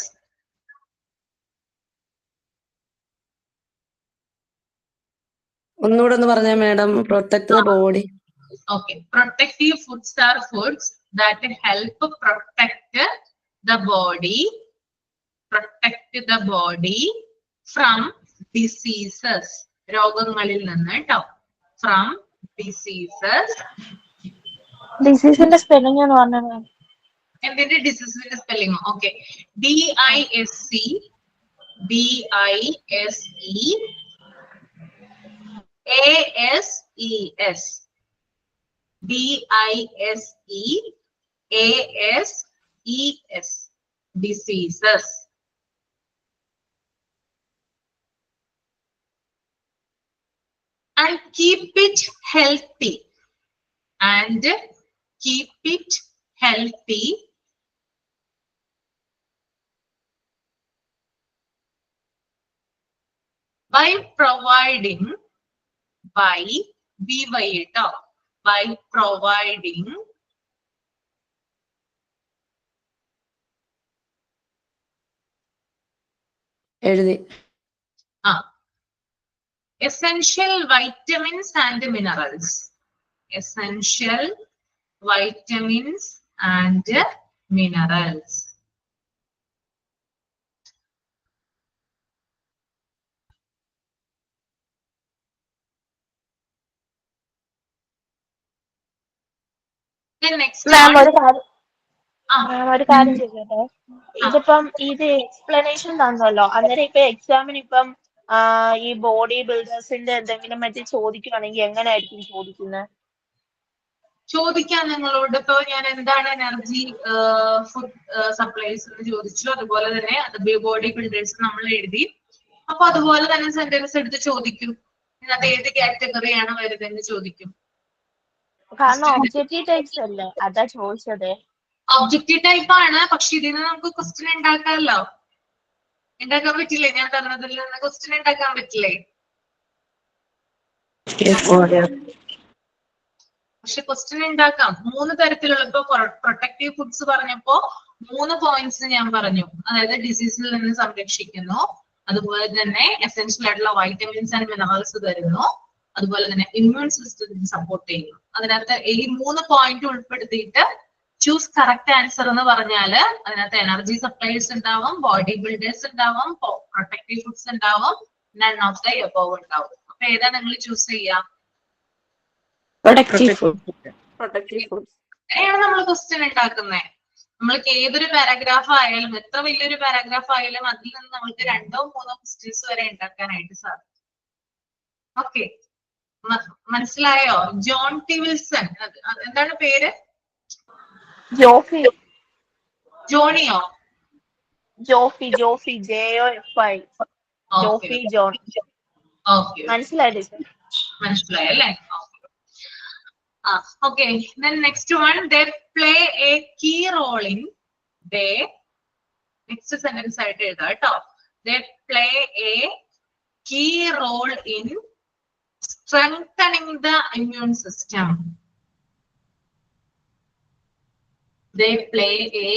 ഒന്നുകൂടെ ഒന്ന് പറഞ്ഞേ madam. Protect the body. Okay, protective foods are foods that help protect the body from diseases. രോഗങ്ങളിൽ നിന്ന് കേട്ടോ. From diseases. ഡിസീസിന്റെ spelling എന്ന് പറഞ്ഞത് എന്തിന്റെ ഡിസീസിന്റെ spelling? Okay, DISC ASEASES DISEASES diseases. And keep it healthy. By providing എഴുതി. essential vitamins and minerals. Essential vitamins and minerals. Then next ma'am one. ഒരു കാര്യം ചോദിക്കട്ടെ. ഇതിപ്പം ഇത് എക്സ്പ്ലനേഷൻ തന്നല്ലോ, അന്നേരം ഇപ്പൊ എക്സാമിന് ഇപ്പം ഈ ബോഡി ബിൽഡേഴ്സിന്റെ എന്തെങ്കിലും മറ്റേ ചോദിക്കുകയാണെങ്കിൽ എങ്ങനെയായിരിക്കും ചോദിക്കുന്നത്? ചോദിക്കാം നിങ്ങളോട്. ഇപ്പൊ ഞാൻ എന്താണ് എനർജി ഫുഡ് സപ്ലൈസ് എന്ന് ചോദിച്ചു, അതുപോലെ തന്നെ അത് ബോഡി ബിൽഡേഴ്സ് നമ്മൾ എഴുതി. അപ്പൊ അതുപോലെ തന്നെ സെന്റൻസ് എടുത്ത് ചോദിക്കും, അത് ഏത് കാറ്റഗറിയാണ് വരുന്നതെന്ന് ചോദിക്കും. കാരണം ഒബ്ജക്റ്റീവ് ടൈപ്സ് അല്ലേ, അതാ ചോദിച്ചത്. ഒബ്ജക്റ്റീവ് ടൈപ്പ് ആണ്, പക്ഷെ ഇതിന് നമുക്ക് ക്വസ്റ്റ്യൻ ഉണ്ടാക്കാമല്ലോ. ഉണ്ടാക്കാൻ പറ്റില്ലേ? ഞാൻ തന്നതിൽ നിന്ന് ക്വസ്റ്റ്യൻ ഉണ്ടാക്കാൻ പറ്റില്ലേ? പക്ഷെ ക്വസ്റ്റ്യൻ ഉണ്ടാക്കാം. 3 തരത്തിലുള്ള, ഇപ്പൊ പ്രൊട്ടക്റ്റീവ് ഫുഡ്സ് പറഞ്ഞപ്പോ 3 പോയിന്റ്സ് ഞാൻ പറഞ്ഞു. അതായത് ഡിസീസിൽ നിന്ന് സംരക്ഷിക്കുന്നു, അതുപോലെ തന്നെ എസെൻഷ്യൽ ആയിട്ടുള്ള വൈറ്റമിൻസ് ആൻഡ് മിനറൽസ് തരുന്നു, അതുപോലെ തന്നെ ഇമ്മ്യൂൺ സിസ്റ്റത്തിന് സപ്പോർട്ട് ചെയ്യുന്നു. അതിനകത്ത് ഈ 3 പോയിന്റ് ഉൾപ്പെടുത്തിയിട്ട് ചൂസ് കറക്റ്റ് ആൻസർ എന്ന് പറഞ്ഞാല് അതിനകത്ത് എനർജി സപ്ലൈസ് ഉണ്ടാവും, ബോഡി ബിൽഡേഴ്സ് ഉണ്ടാവും, പ്രൊട്ടക്റ്റീവ് ഫുഡ്സ് ഉണ്ടാവും, നൺ ഓഫ് ദ എബോവ് ഉണ്ടാവും. അപ്പൊ ഏതാ നിങ്ങൾ ചൂസ് ചെയ്യാം? Productive food. Protective foods. അങ്ങനെയാണ് നമ്മൾ ക്വസ്റ്റ്യൻ ഉണ്ടാക്കുന്നത്. നമ്മൾക്ക് ഏതൊരു പാരാഗ്രാഫ് ആയാലും, എത്ര വലിയൊരു പാരാഗ്രാഫ് ആയാലും, അതിൽ നിന്ന് നമുക്ക് 2 3 ക്വസ്റ്റ്യൻസ് വരെ ഉണ്ടാക്കാനായിട്ട് സാധിക്കും. ഓക്കെ, മനസ്സിലായോ? ജോൺ ടി വിൽസൺ, എന്താണ് പേര്? ജോഫി. ജോണിയോ? Jofi JOFI. Jofi John. Okay, മനസ്സിലായില്ലേ? മനസ്സിലായി അല്ലേ? Okay, then next one, they play a key role in, they, next sentence ആയിട്ട് എഴുതാം കേട്ടോ. They play a key role in strengthening the immune system. They play a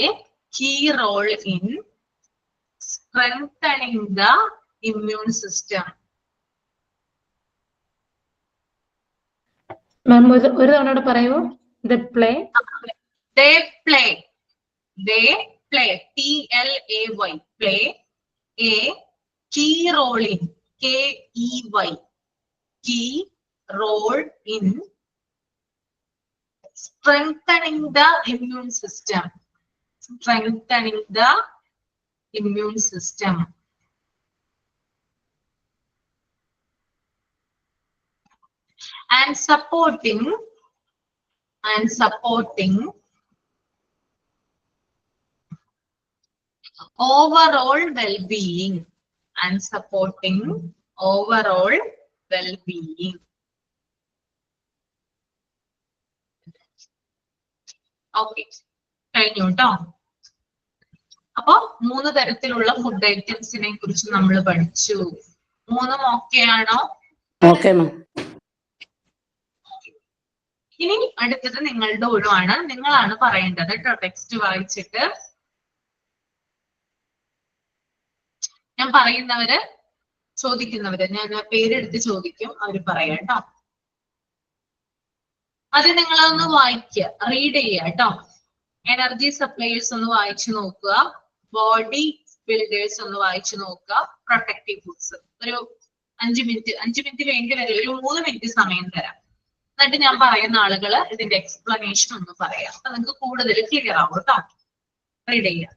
key role in strengthening the immune system. മാം ഒരു തവണ പറയുമോ? They play PLAY, play a key role in, KEY, key role in strengthening the immune system. Strengthening the immune system. And supporting overall well-being. And supporting overall well-being. Okay, കഴിഞ്ഞു കേട്ടോ. അപ്പൊ 3 തരത്തിലുള്ള food ഐറ്റംസിനെ കുറിച്ച് നമ്മൾ പഠിച്ചു. 3 ഓക്കെ ആണോ? Okay ma'am. ഇനി അടുത്തത് നിങ്ങളുടെ ഒഴിവാണ്. നിങ്ങളാണ് പറയേണ്ടത് കേട്ടോ. ടെക്സ്റ്റ് വായിച്ചിട്ട് ഞാൻ പറയുന്നവര്, ചോദിക്കുന്നവര്, ഞാൻ പേരെടുത്ത് ചോദിക്കും, അവര് പറയാം കേട്ടോ. അത് നിങ്ങളൊന്ന് വായിക്കുക, റീഡ് ചെയ്യുക കേട്ടോ. എനർജി സപ്ലൈയേഴ്സ് ഒന്ന് വായിച്ചു നോക്കുക, ബോഡി ബിൽഡേഴ്സ് ഒന്ന് വായിച്ചു നോക്കുക, പ്രൊട്ടക്റ്റീവ് ഫുഡ്സ് ഒരു 5 മിനിറ്റ് വേണ്ടി വരും, ഒരു 3 മിനിറ്റ് സമയം തരാം. എന്നിട്ട് ഞാൻ പറയുന്ന ആളുകള് ഇതിന്റെ എക്സ്പ്ലനേഷൻ ഒന്ന് പറയാം. അപ്പൊ നിങ്ങൾക്ക് കൂടുതൽ ക്ലിയർ ആവും കേട്ടോ. റീഡ് ചെയ്യാം.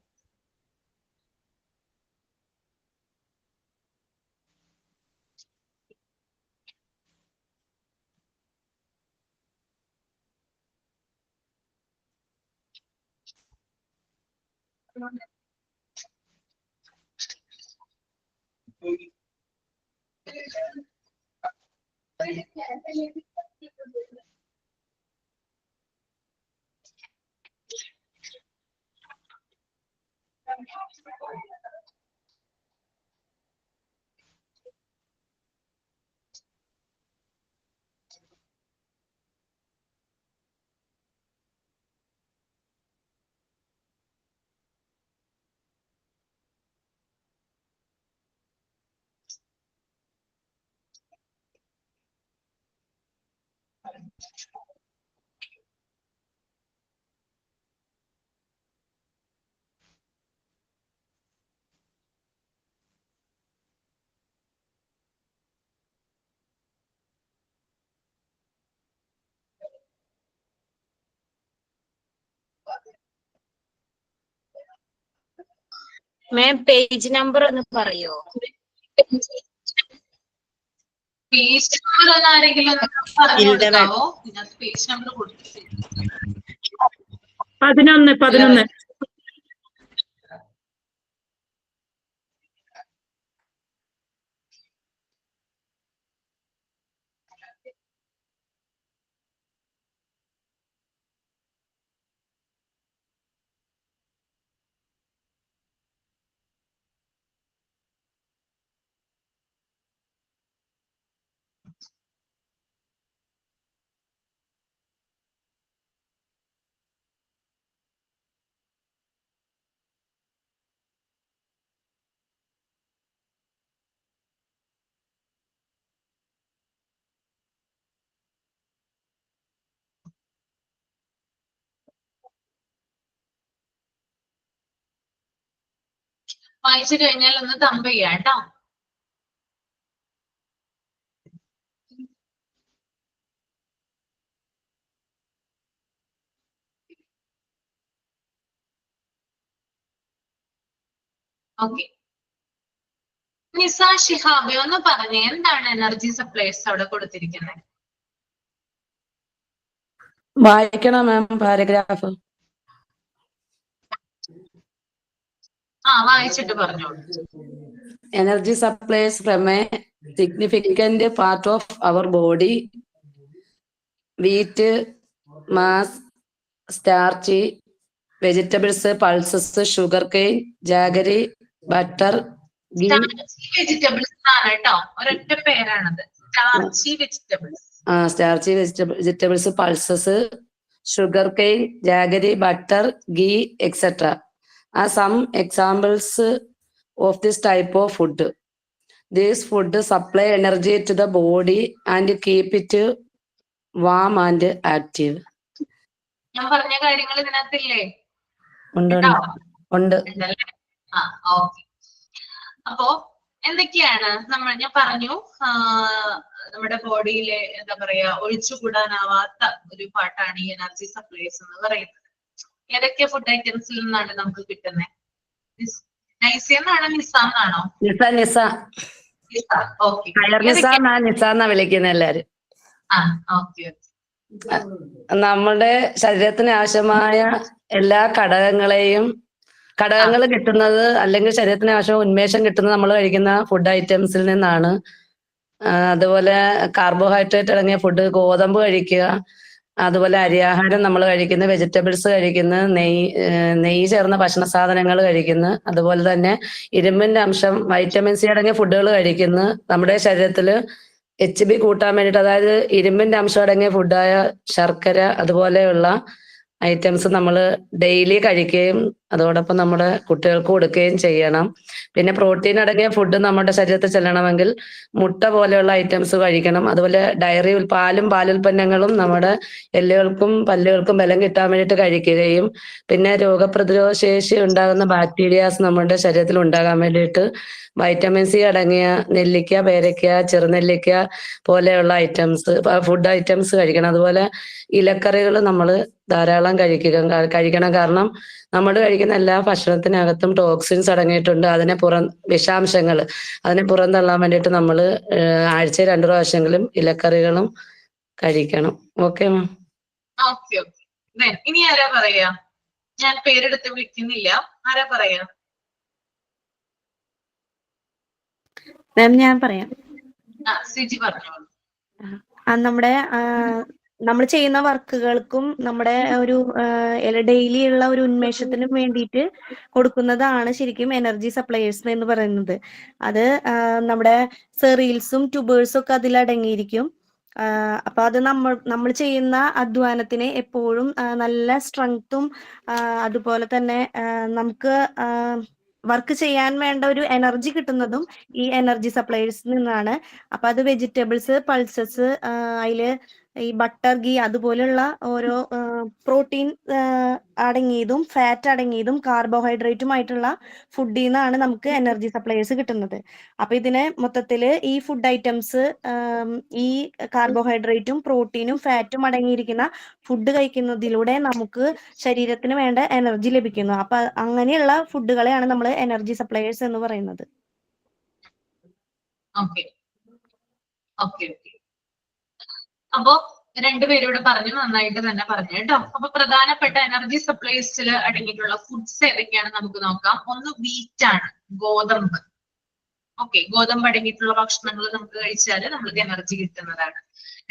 മാം പേജ് നമ്പർ ഒന്ന് പറയോ? പേജ് നമ്പർ ഒന്ന് ആരെങ്കിലും പറഞ്ഞു കൊടുക്കാവോ? പേജ് നമ്പർ കൊടുത്തിട്ടില്ല. 11. വായിച്ചു കഴിഞ്ഞാൽ ഒന്ന് തമ്പ് ചെയ്യാം കേട്ടോ. ഓക്കെ, നിസ ഷിഹാബി ഒന്ന് പറഞ്ഞേ, എന്താണ് എനർജി സപ്ലൈസ് അവിടെ കൊടുത്തിരിക്കുന്നത്? വായിക്കണം മാം പാരഗ്രാഫ്. വായിച്ചിട്ട് പറഞ്ഞോളൂ. Energy supplies from a significant part of our body: wheat, mass, starch, vegetables, pulses, sugarcane, jaggery, butter, ghee. Vegetables ആണ് കേട്ടോ, ഒരൊറ്റ പേരാണത്, starchy vegetables. Starchy vegetables, pulses, sugarcane, jaggery, butter, ghee, etc. are some examples of this type of food. These food supply energy to the body and keep it warm and active. ഞാൻ പറഞ്ഞ കാര്യങ്ങൾ ഇതിനകത്തില്ലേ? ഉണ്ട്. Okay. അപ്പോ എന്തൊക്കെയാണ് ഞാൻ പറഞ്ഞു, നമ്മുടെ ബോഡിയിലെ എന്താ പറയാ ഒഴിച്ചുകൂടാനാവാത്ത ഒരു പാർട്ടാണ് ഈ എനർജി സപ്ലൈസ് എന്ന് പറയുന്നത്. ഏതൊക്കെ ഫുഡ് ഐറ്റംസിൽ നിന്നാണ് നമുക്ക് കിട്ടുന്നത്? നൈസിയെന്നാണോ നിസാന്നാണോ? നിസ. ഓക്കെ, നിസാന്നാ വിളിക്കുന്ന എല്ലാരും. ഓക്കെ. നമ്മുടെ ശരീരത്തിന് ആവശ്യമായ എല്ലാ ഘടകങ്ങൾ കിട്ടുന്നത്, അല്ലെങ്കിൽ ശരീരത്തിന് ആവശ്യമായ ഉന്മേഷം കിട്ടുന്നത് നമ്മൾ കഴിക്കുന്ന ഫുഡ് ഐറ്റംസിൽ നിന്നാണ്. അതുപോലെ കാർബോഹൈഡ്രേറ്റ് അടങ്ങിയ ഫുഡ്, ഗോതമ്പ് കഴിക്കുക, അതുപോലെ അരിയാഹാരം നമ്മൾ കഴിക്കുന്ന, വെജിറ്റബിൾസ് കഴിക്കുന്ന, നെയ്യ് ചേർന്ന ഭക്ഷണ സാധനങ്ങൾ കഴിക്കുന്നു, അതുപോലെ തന്നെ ഇരുമ്പിന്റെ അംശം, വൈറ്റമിൻ സി അടങ്ങിയ ഫുഡുകൾ കഴിക്കുന്നു. നമ്മുടെ ശരീരത്തിൽ HB കൂട്ടാൻ വേണ്ടിയിട്ട്, അതായത് ഇരുമ്പിന്റെ അംശം അടങ്ങിയ ഫുഡായ ശർക്കര അതുപോലെയുള്ള ഐറ്റംസ് നമ്മൾ ഡെയിലി കഴിക്കുകയും അതോടൊപ്പം നമ്മുടെ കുട്ടികൾക്ക് കൊടുക്കുകയും ചെയ്യണം. പിന്നെ പ്രോട്ടീൻ അടങ്ങിയ ഫുഡ് നമ്മുടെ ശരീരത്തിൽ ചെല്ലണമെങ്കിൽ മുട്ട പോലെയുള്ള ഐറ്റംസ് കഴിക്കണം. അതുപോലെ പാലും പാലുൽപ്പന്നങ്ങളും നമ്മുടെ എല്ലുകൾക്കും പല്ലുകൾക്കും ബലം കിട്ടാൻ വേണ്ടിയിട്ട് കഴിക്കുകയും, പിന്നെ രോഗപ്രതിരോധ ശേഷി ഉണ്ടാകുന്ന ബാക്ടീരിയാസ് നമ്മുടെ ശരീരത്തിൽ ഉണ്ടാകാൻ വേണ്ടിയിട്ട് വൈറ്റമിൻ സി അടങ്ങിയ നെല്ലിക്ക, പേരയ്ക്ക, ചെറുനെല്ലിക്ക പോലെയുള്ള ഫുഡ് ഐറ്റംസ് കഴിക്കണം. അതുപോലെ ഇലക്കറികൾ നമ്മൾ ധാരാളം കഴിക്കണം. കാരണം നമ്മൾ കഴിക്കുന്ന എല്ലാ ഭക്ഷണത്തിനകത്തും ടോക്സിൻസ് അടങ്ങിയിട്ടുണ്ട്. വിഷാംശങ്ങൾ അതിനെ പുറന്തള്ളാൻ വേണ്ടിയിട്ട് നമ്മൾ ആഴ്ചയിൽ 2 പ്രാവശ്യമെങ്കിലും ഇലക്കറികളും കഴിക്കണം. Okay ma'am. ഇനി ആരാ പറയാ? ഞാൻ പേരെടുത്ത് വിളിക്കുന്നില്ല, ആരാ പറയാ? മാം ഞാൻ പറയാം. സിജി പറഞ്ഞോളൂ. നമ്മുടെ നമ്മൾ ചെയ്യുന്ന വർക്കുകൾക്കും നമ്മുടെ ഒരു ഡെയിലി ഉള്ള ഒരു ഉന്മേഷത്തിനും വേണ്ടിയിട്ട് കൊടുക്കുന്നതാണ് ശരിക്കും എനർജി സപ്ലൈയേഴ്സ് എന്ന് പറയുന്നത്. അത് നമ്മുടെ സെറീൽസും ട്യൂബേഴ്സും ഒക്കെ അതിൽ അടങ്ങിയിരിക്കും. അപ്പൊ അത് നമ്മൾ ചെയ്യുന്ന അധ്വാനത്തിന് എപ്പോഴും നല്ല സ്ട്രെങ്ത്തും അതുപോലെ തന്നെ നമുക്ക് വർക്ക് ചെയ്യാൻ വേണ്ട ഒരു എനർജി കിട്ടുന്നതും ഈ എനർജി സപ്ലൈസിൽ നിന്നാണ്. അപ്പൊ അത് വെജിറ്റബിൾസ്, പൾസസ്, അതില് ഈ ബട്ടർ, ഗീ അതുപോലുള്ള ഓരോ പ്രോട്ടീൻ അടങ്ങിയതും ഫാറ്റ് അടങ്ങിയതും കാർബോഹൈഡ്രേറ്റുമായിട്ടുള്ള ഫുഡിൽ നിന്നാണ് നമുക്ക് എനർജി സപ്ലൈസ് കിട്ടുന്നത്. അപ്പൊ ഇതിനെ മൊത്തത്തില് ഈ ഫുഡ് ഐറ്റംസ്, ഈ കാർബോഹൈഡ്രേറ്റും പ്രോട്ടീനും ഫാറ്റും അടങ്ങിയിരിക്കുന്ന ഫുഡ് കഴിക്കുന്നതിലൂടെ നമുക്ക് ശരീരത്തിന് വേണ്ട എനർജി ലഭിക്കുന്നു. അപ്പൊ അങ്ങനെയുള്ള ഫുഡുകളെയാണ് നമ്മൾ എനർജി സപ്ലൈയേഴ്സ് എന്ന് പറയുന്നത്. അപ്പോ രണ്ടുപേരോട് പറഞ്ഞു, നന്നായിട്ട് തന്നെ പറഞ്ഞു കേട്ടോ. അപ്പൊ പ്രധാനപ്പെട്ട എനർജി സപ്ലൈസിൽ അടങ്ങിയിട്ടുള്ള ഫുഡ്സ് ഏതൊക്കെയാണ് നമുക്ക് നോക്കാം. ഒന്ന് വീറ്റ് ആണ്, ഗോതമ്പ്. ഗോതമ്പ് അടങ്ങിയിട്ടുള്ള ഭക്ഷണങ്ങൾ നമുക്ക് കഴിച്ചാൽ നമ്മൾക്ക് എനർജി കിട്ടുന്നതാണ്.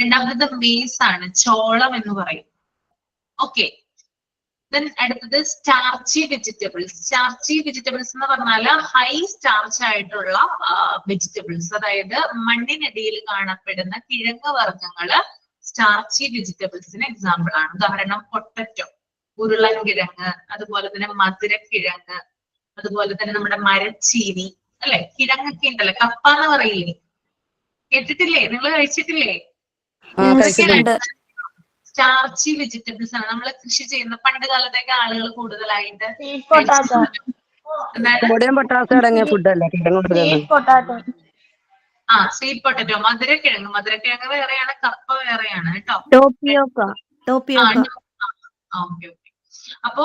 രണ്ടാമത്തത് മേസ് ആണ്, ചോളം എന്ന് പറയും. അടുത്തത് സ്റ്റാർച്ചി വെജിറ്റബിൾസ്. സ്റ്റാർച്ചി വെജിറ്റബിൾസ് എന്ന് പറഞ്ഞാല് ഹൈ സ്റ്റാർച്ച് ആയിട്ടുള്ള വെജിറ്റബിൾസ്, അതായത് മണ്ണിനടിയിൽ കാണപ്പെടുന്ന കിഴങ്ങ് വർഗ്ഗങ്ങള് സ്റ്റാർച്ചി വെജിറ്റബിൾസിന് എക്സാമ്പിൾ ആണ്. ഉദാഹരണം പൊട്ടറ്റോ, ഉരുളൻകിഴങ്ങ്, അതുപോലെ തന്നെ മധുരക്കിഴങ്ങ്, അതുപോലെ തന്നെ നമ്മുടെ മരച്ചീനി, അല്ലെ? കിഴങ്ങൊക്കെ ഉണ്ടല്ലോ, കപ്പ എന്ന് പറയില്ലേ, കേട്ടിട്ടില്ലേ? നിങ്ങൾ കഴിച്ചിട്ടില്ലേ? സ്റ്റാർച്ചി വെജിറ്റബിൾസ് ആണ് നമ്മൾ കൃഷി ചെയ്യുന്ന. പണ്ട് കാലത്തേക്ക് ആളുകൾ കൂടുതലായിട്ട് സ്വീറ്റ് പൊട്ടറ്റോ, മധുരക്കിഴങ്ങ് വേറെയാണ്, കപ്പ വേറെയാണ് കേട്ടോ. അപ്പോ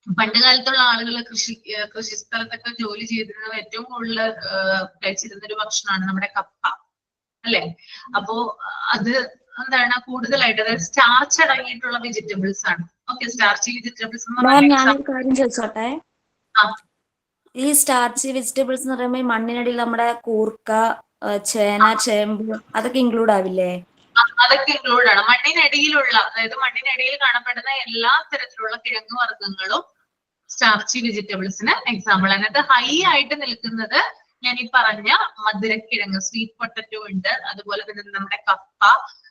പണ്ട് കാലത്തുള്ള ആളുകൾ കൃഷി സ്ഥലത്തൊക്കെ ജോലി ചെയ്തിരുന്നത് ഏറ്റവും കൂടുതൽ കഴിച്ചിരുന്ന ഒരു ഭക്ഷണമാണ് നമ്മുടെ കപ്പ, അല്ലെ? അപ്പോ അത് എന്താണ് കൂടുതലായിട്ട്, അതായത് സ്റ്റാർച്ച് അടങ്ങിയിട്ടുള്ള വെജിറ്റബിൾസ് ആണ്. ഓക്കെ, സ്റ്റാർച്ചി വെജിറ്റബിൾസ് എന്ന് മാം, പറഞ്ഞാൽ ഞാനൊരു കാര്യം ചോദിച്ചോട്ടെ. ഈ സ്റ്റാർച്ചി വെജിറ്റബിൾസ് എന്ന് പറയുമ്പോൾ ഈ മണ്ണിനടിയിൽ നമ്മുടെ കൂർക്ക, ചേന, ചേമ്പ് അതൊക്കെ ഇൻക്ലൂഡ് ആവില്ലേ? അതൊക്കെ ഇൻക്ലൂഡ് ആണ്. മണ്ണിനടിയിലുള്ള, അതായത് മണ്ണിനടിയിൽ കാണപ്പെടുന്ന എല്ലാ തരത്തിലുള്ള കിഴങ്ങ് വർഗ്ഗങ്ങളും സ്റ്റാർച്ചി വെജിറ്റബിൾസിന് എക്സാമ്പിൾ. അതിനകത്ത് ഹൈ ആയിട്ട് നിൽക്കുന്നത് ഞാൻ ഈ പറഞ്ഞ മധുരക്കിഴങ്ങ്, സ്വീറ്റ് പൊട്ടറ്റോ ഉണ്ട്, അതുപോലെ തന്നെ നമ്മുടെ കപ്പ,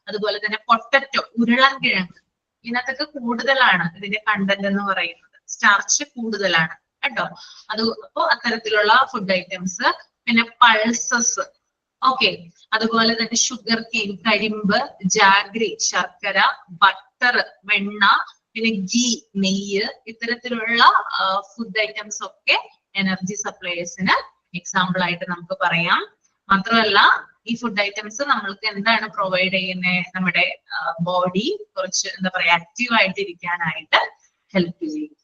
അതുപോലെ തന്നെ പൊട്ടറ്റോ, ഉരുളൻ കിഴങ്ങ്. ഇതിനകത്തൊക്കെ കൂടുതലാണ് ഇതിന്റെ കണ്ടന്റ് എന്ന് പറയുന്നത്, സ്റ്റാർച്ച് കൂടുതലാണ് കേട്ടോ. അപ്പോ അത്തരത്തിലുള്ള ഫുഡ് ഐറ്റംസ്. പിന്നെ പൾസസ്, ഓക്കെ, അതുപോലെ തന്നെ ഷുഗർ കെയിൻ, കരിമ്പ്, ജാഗ്രി, ശർക്കര, ബട്ടർ, വെണ്ണ, പിന്നെ ഗീ, നെയ്യ്, ഇത്തരത്തിലുള്ള ഫുഡ് ഐറ്റംസ് ഒക്കെ എനർജി സപ്ലൈസിന് എക്സാമ്പിൾ ആയിട്ട് നമുക്ക് പറയാം. മാത്രമല്ല ഈ ഫുഡ് ഐറ്റംസ് നമ്മൾക്ക് എന്താണ് പ്രൊവൈഡ് ചെയ്യുന്നത്, നമ്മുടെ ബോഡി കുറച്ച് എന്താ പറയാ ആക്റ്റീവ് ആയിട്ട് ഇരിക്കാനായിട്ട് ഹെൽപ്പ് ചെയ്യും.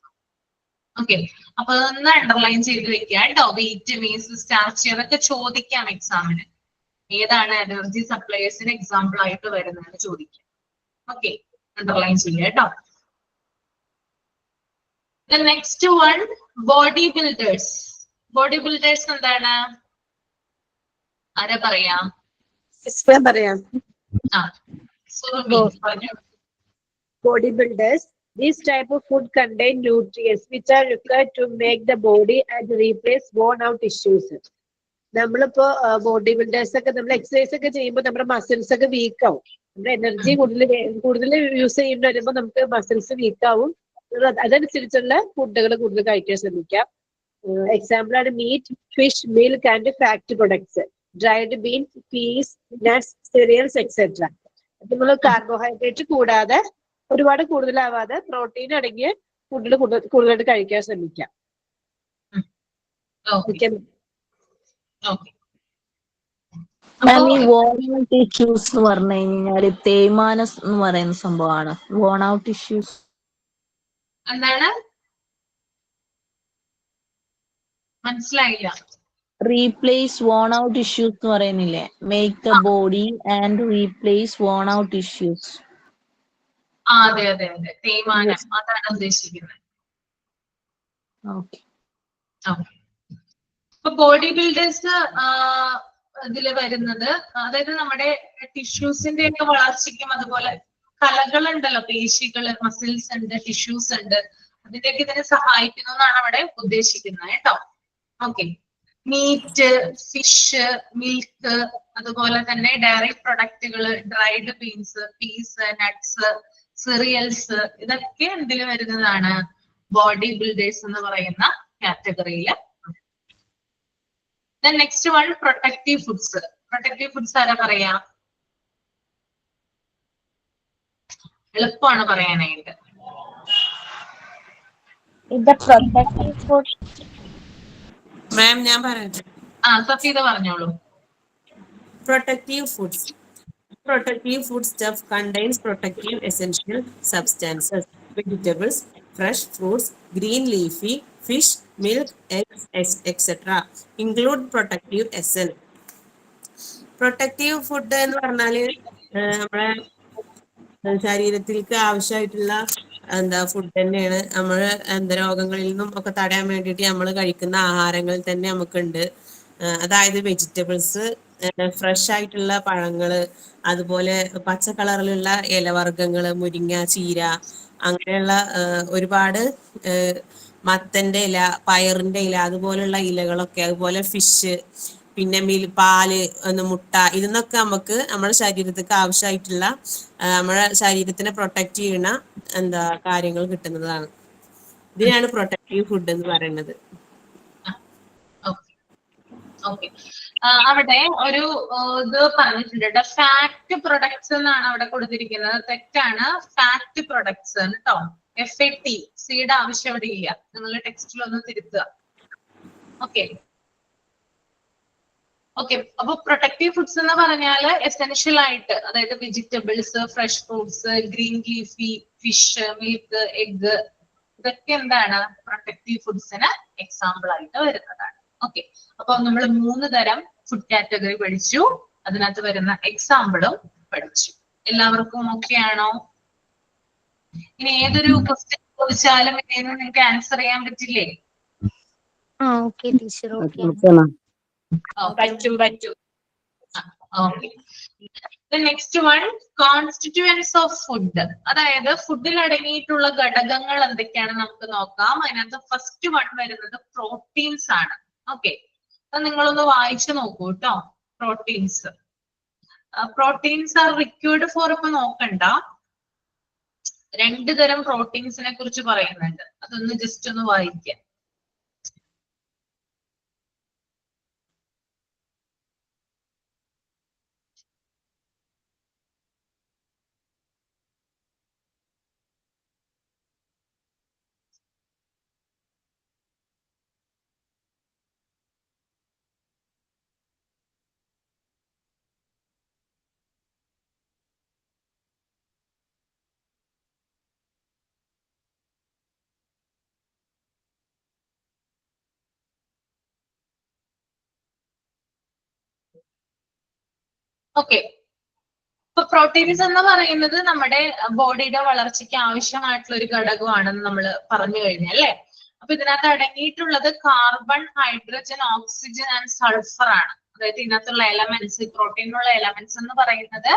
ഓക്കെ, അപ്പൊ ഒന്ന് അണ്ടർലൈൻ ചെയ്ത് വെക്കുക കേട്ടോ. വെയിറ്റ്, മീൻസ്, സ്റ്റാർച്ച് അതൊക്കെ ചോദിക്കാം എക്സാമിന്. ഏതാണ് എനർജി സപ്ലൈസിന് എക്സാമ്പിൾ ആയിട്ട് വരുന്നതെന്ന് ചോദിക്കാം. ഓക്കെ, അണ്ടർലൈൻ ചെയ്യുക കേട്ടോ. The next one, body builders. Body builders എന്താണ്? ആരാ പറയാ? പറയാം. Bodybuilders. This type of food contain nutrients which are required to make the body and replace worn out tissues. നമ്മളിപ്പോ ബോഡി ബിൽഡേഴ്സ് ഒക്കെ നമ്മൾ എക്സസൈസ് ഒക്കെ ചെയ്യുമ്പോൾ നമ്മുടെ മസിൽസ് ഒക്കെ വീക്ക് ആവും. നമ്മുടെ എനർജി കൂടുതൽ യൂസ് ചെയ്യേണ്ടി വരുമ്പോൾ നമുക്ക് മസിൽസ് വീക്ക് ആവും. അതനുസരിച്ചുള്ള ഫുഡുകൾ കൂടുതൽ കഴിക്കാൻ ശ്രമിക്കാം. എക്സാമ്പിൾ ആണ് meat, fish, milk and fact products, dried beans, peas, nuts, cereals etcetera. നമ്മൾ കാർബോഹൈഡ്രേറ്റ് കൂടാതെ ഒരുപാട് കൂടുതലാവാതെ പ്രോട്ടീൻ അടങ്ങിയ ഫുഡുകൾ കൂടുതലായിട്ട് കഴിക്കാൻ ശ്രമിക്കാം. മാം, ഈ വോൺ ഔട്ട് ഇഷ്യൂസ് എന്ന് പറഞ്ഞു കഴിഞ്ഞാല് തേയ്മാനം എന്ന് പറയുന്ന സംഭവമാണ്. വോൺ ഔട്ട് ഇഷ്യൂസ് എന്താണ്? മനസ്സിലായില്ല. റീപ്ലേസ് വോൺ ഔട്ട് ഇഷ്യൂസ് എന്ന് പറയുന്നില്ലേ? Make the body and replace worn out issues. അതെ അതെ അതെ, തേയ്മാനം അതാണ് ഉദ്ദേശിക്കുന്നത്. ഓക്കെ. ഇപ്പൊ ബോഡി ബിൽഡേഴ്സ് ഇതില് വരുന്നത്, അതായത് നമ്മുടെ ടിഷ്യൂസിന്റെ ഒക്കെ വളർച്ചയ്ക്കും, അതുപോലെ കലകളുണ്ടല്ലോ, പേശികള്, മസിൽസ് ഉണ്ട്, ടിഷ്യൂസ് ഉണ്ട്, അതിന്റെയൊക്കെ ഇതിനെ സഹായിക്കുന്നു എന്നാണ് അവിടെ ഉദ്ദേശിക്കുന്നത് കേട്ടോ. ഓക്കെ, മീറ്റ്, ഫിഷ്, മിൽക്ക്, അതുപോലെ തന്നെ ഡയറി പ്രൊഡക്റ്റുകൾ, dried beans, peas, nuts, cereals, ഇതൊക്കെ എന്തിൽ വരുന്നതാണ്? ബോഡി ബിൽഡേഴ്സ് എന്ന് പറയുന്ന കാറ്റഗറിയിൽ. Next one, protective foods. Protective foods ആരാ പറയാ? എളുപ്പമാണ് പറയാനായിട്ട്. മാം, ഞാൻ പറയട്ടെ. സഫീദ പറഞ്ഞോളൂ. Protective foods. Protective food stuff contains protective essential substances. Vegetables, fresh fruits, green leafy, fish, milk, eggs, etc. include protective essence. Protective food എന്ന് പറഞ്ഞാല് നമ്മുടെ ശരീരത്തിലേക്ക് ആവശ്യമായിട്ടുള്ള ഫുഡ് തന്നെയാണ്. നമ്മൾ രോഗങ്ങളിൽ നിന്നും ഒക്കെ തടയാൻ വേണ്ടിയിട്ട് നമ്മൾ കഴിക്കുന്ന ആഹാരങ്ങൾ തന്നെ നമുക്കുണ്ട്. അതായത് വെജിറ്റബിൾസ്, ഫ്രഷ് ആയിട്ടുള്ള പഴങ്ങള്, അതുപോലെ പച്ച കളറിലുള്ള ഇലവർഗ്ഗങ്ങള്, മുരിങ്ങ, ചീര, അങ്ങനെയുള്ള ഒരുപാട് മത്തന്റെ ഇല, പയറിന്റെ ഇല, അതുപോലുള്ള ഇലകളൊക്കെ, അതുപോലെ ഫിഷ്, പിന്നെ പാല്, മുട്ട, ഇതിന്നൊക്കെ നമുക്ക് നമ്മുടെ ശരീരത്തിലേക്ക് ആവശ്യമായിട്ടുള്ള നമ്മുടെ ശരീരത്തിനെ പ്രൊട്ടക്ട് ചെയ്യുന്ന കാര്യങ്ങൾ കിട്ടുന്നതാണ്. ഇതിനാണ് പ്രൊട്ടക്റ്റീവ് ഫുഡ് എന്ന് പറയുന്നത്. അവിടെ ഒരു ഇത് പറഞ്ഞിട്ടുണ്ട്, ഫാക്ട് പ്രൊഡക്ട്സ് എന്നാണ് അവിടെ കൊടുത്തിരിക്കുന്നത്. തെറ്റാണ്. ഫാക്ട് പ്രൊഡക്ട്സ് കേട്ടോ. FAT, സിയുടെ ആവശ്യം അവിടെ ഇല്ല. നിങ്ങൾ ടെക്സ്റ്റിൽ ഒന്ന് തിരുത്തുക. ഓക്കെ. അപ്പൊ പ്രൊട്ടക്റ്റീവ് ഫുഡ്സ് എന്ന് പറഞ്ഞാല് എസെൻഷ്യൽ ആയിട്ട്, അതായത് vegetables, fresh fruits, green leafy, fish, milk, egg, ഇതൊക്കെ എന്താണ് പ്രൊട്ടക്റ്റീവ് ഫുഡ്സിന് എക്സാമ്പിൾ ആയിട്ട് വരുന്നതാണ്. ഓക്കെ, അപ്പൊ നമ്മൾ 3 തരം ഫുഡ് കാറ്റഗറി പഠിച്ചു, അതിനകത്ത് വരുന്ന എക്സാമ്പിളും പഠിച്ചു. എല്ലാവർക്കും ഓക്കെ ആണോ? ഇനി ഏതൊരു ക്വസ്റ്റ്യൻ ചോദിച്ചാലും ഇതിന് നിങ്ങൾക്ക് ആൻസർ ചെയ്യാൻ പറ്റില്ലേ? Okay teacher, okay. പറ്റും. Okay. Next one, constituents of food. അതായത് ഫുഡിൽ അടങ്ങിയിട്ടുള്ള ഘടകങ്ങൾ എന്തൊക്കെയാണ് നമുക്ക് നോക്കാം. അതിനകത്ത് ഫസ്റ്റ് വൺ വരുന്നത് പ്രോട്ടീൻസ് ആണ്. ഓക്കെ, അത് നിങ്ങളൊന്ന് വായിച്ചു നോക്കൂ കേട്ടോ. പ്രോട്ടീൻസ് ആർ റിക്വയർഡ് ഫോർ, ഇപ്പൊ നോക്കണ്ട. 2 തരം പ്രോട്ടീൻസിനെ കുറിച്ച് പറയുന്നുണ്ട്, അതൊന്ന് ജസ്റ്റ് ഒന്ന് വായിക്കാം. ഓക്കെ, ഇപ്പൊ പ്രോട്ടീൻസ് എന്ന് പറയുന്നത് നമ്മുടെ ബോഡിയുടെ വളർച്ചയ്ക്ക് ആവശ്യമായിട്ടുള്ള ഒരു ഘടകമാണെന്ന് നമ്മൾ പറഞ്ഞു കഴിഞ്ഞു അല്ലേ. അപ്പൊ ഇതിനകത്ത് അടങ്ങിയിട്ടുള്ളത് carbon, hydrogen, oxygen and sulphur ആണ്. അതായത് ഇതിനകത്തുള്ള എലമെന്റ്സ്, പ്രോട്ടീനിലുള്ള എലമെന്റ്സ് എന്ന് പറയുന്നത്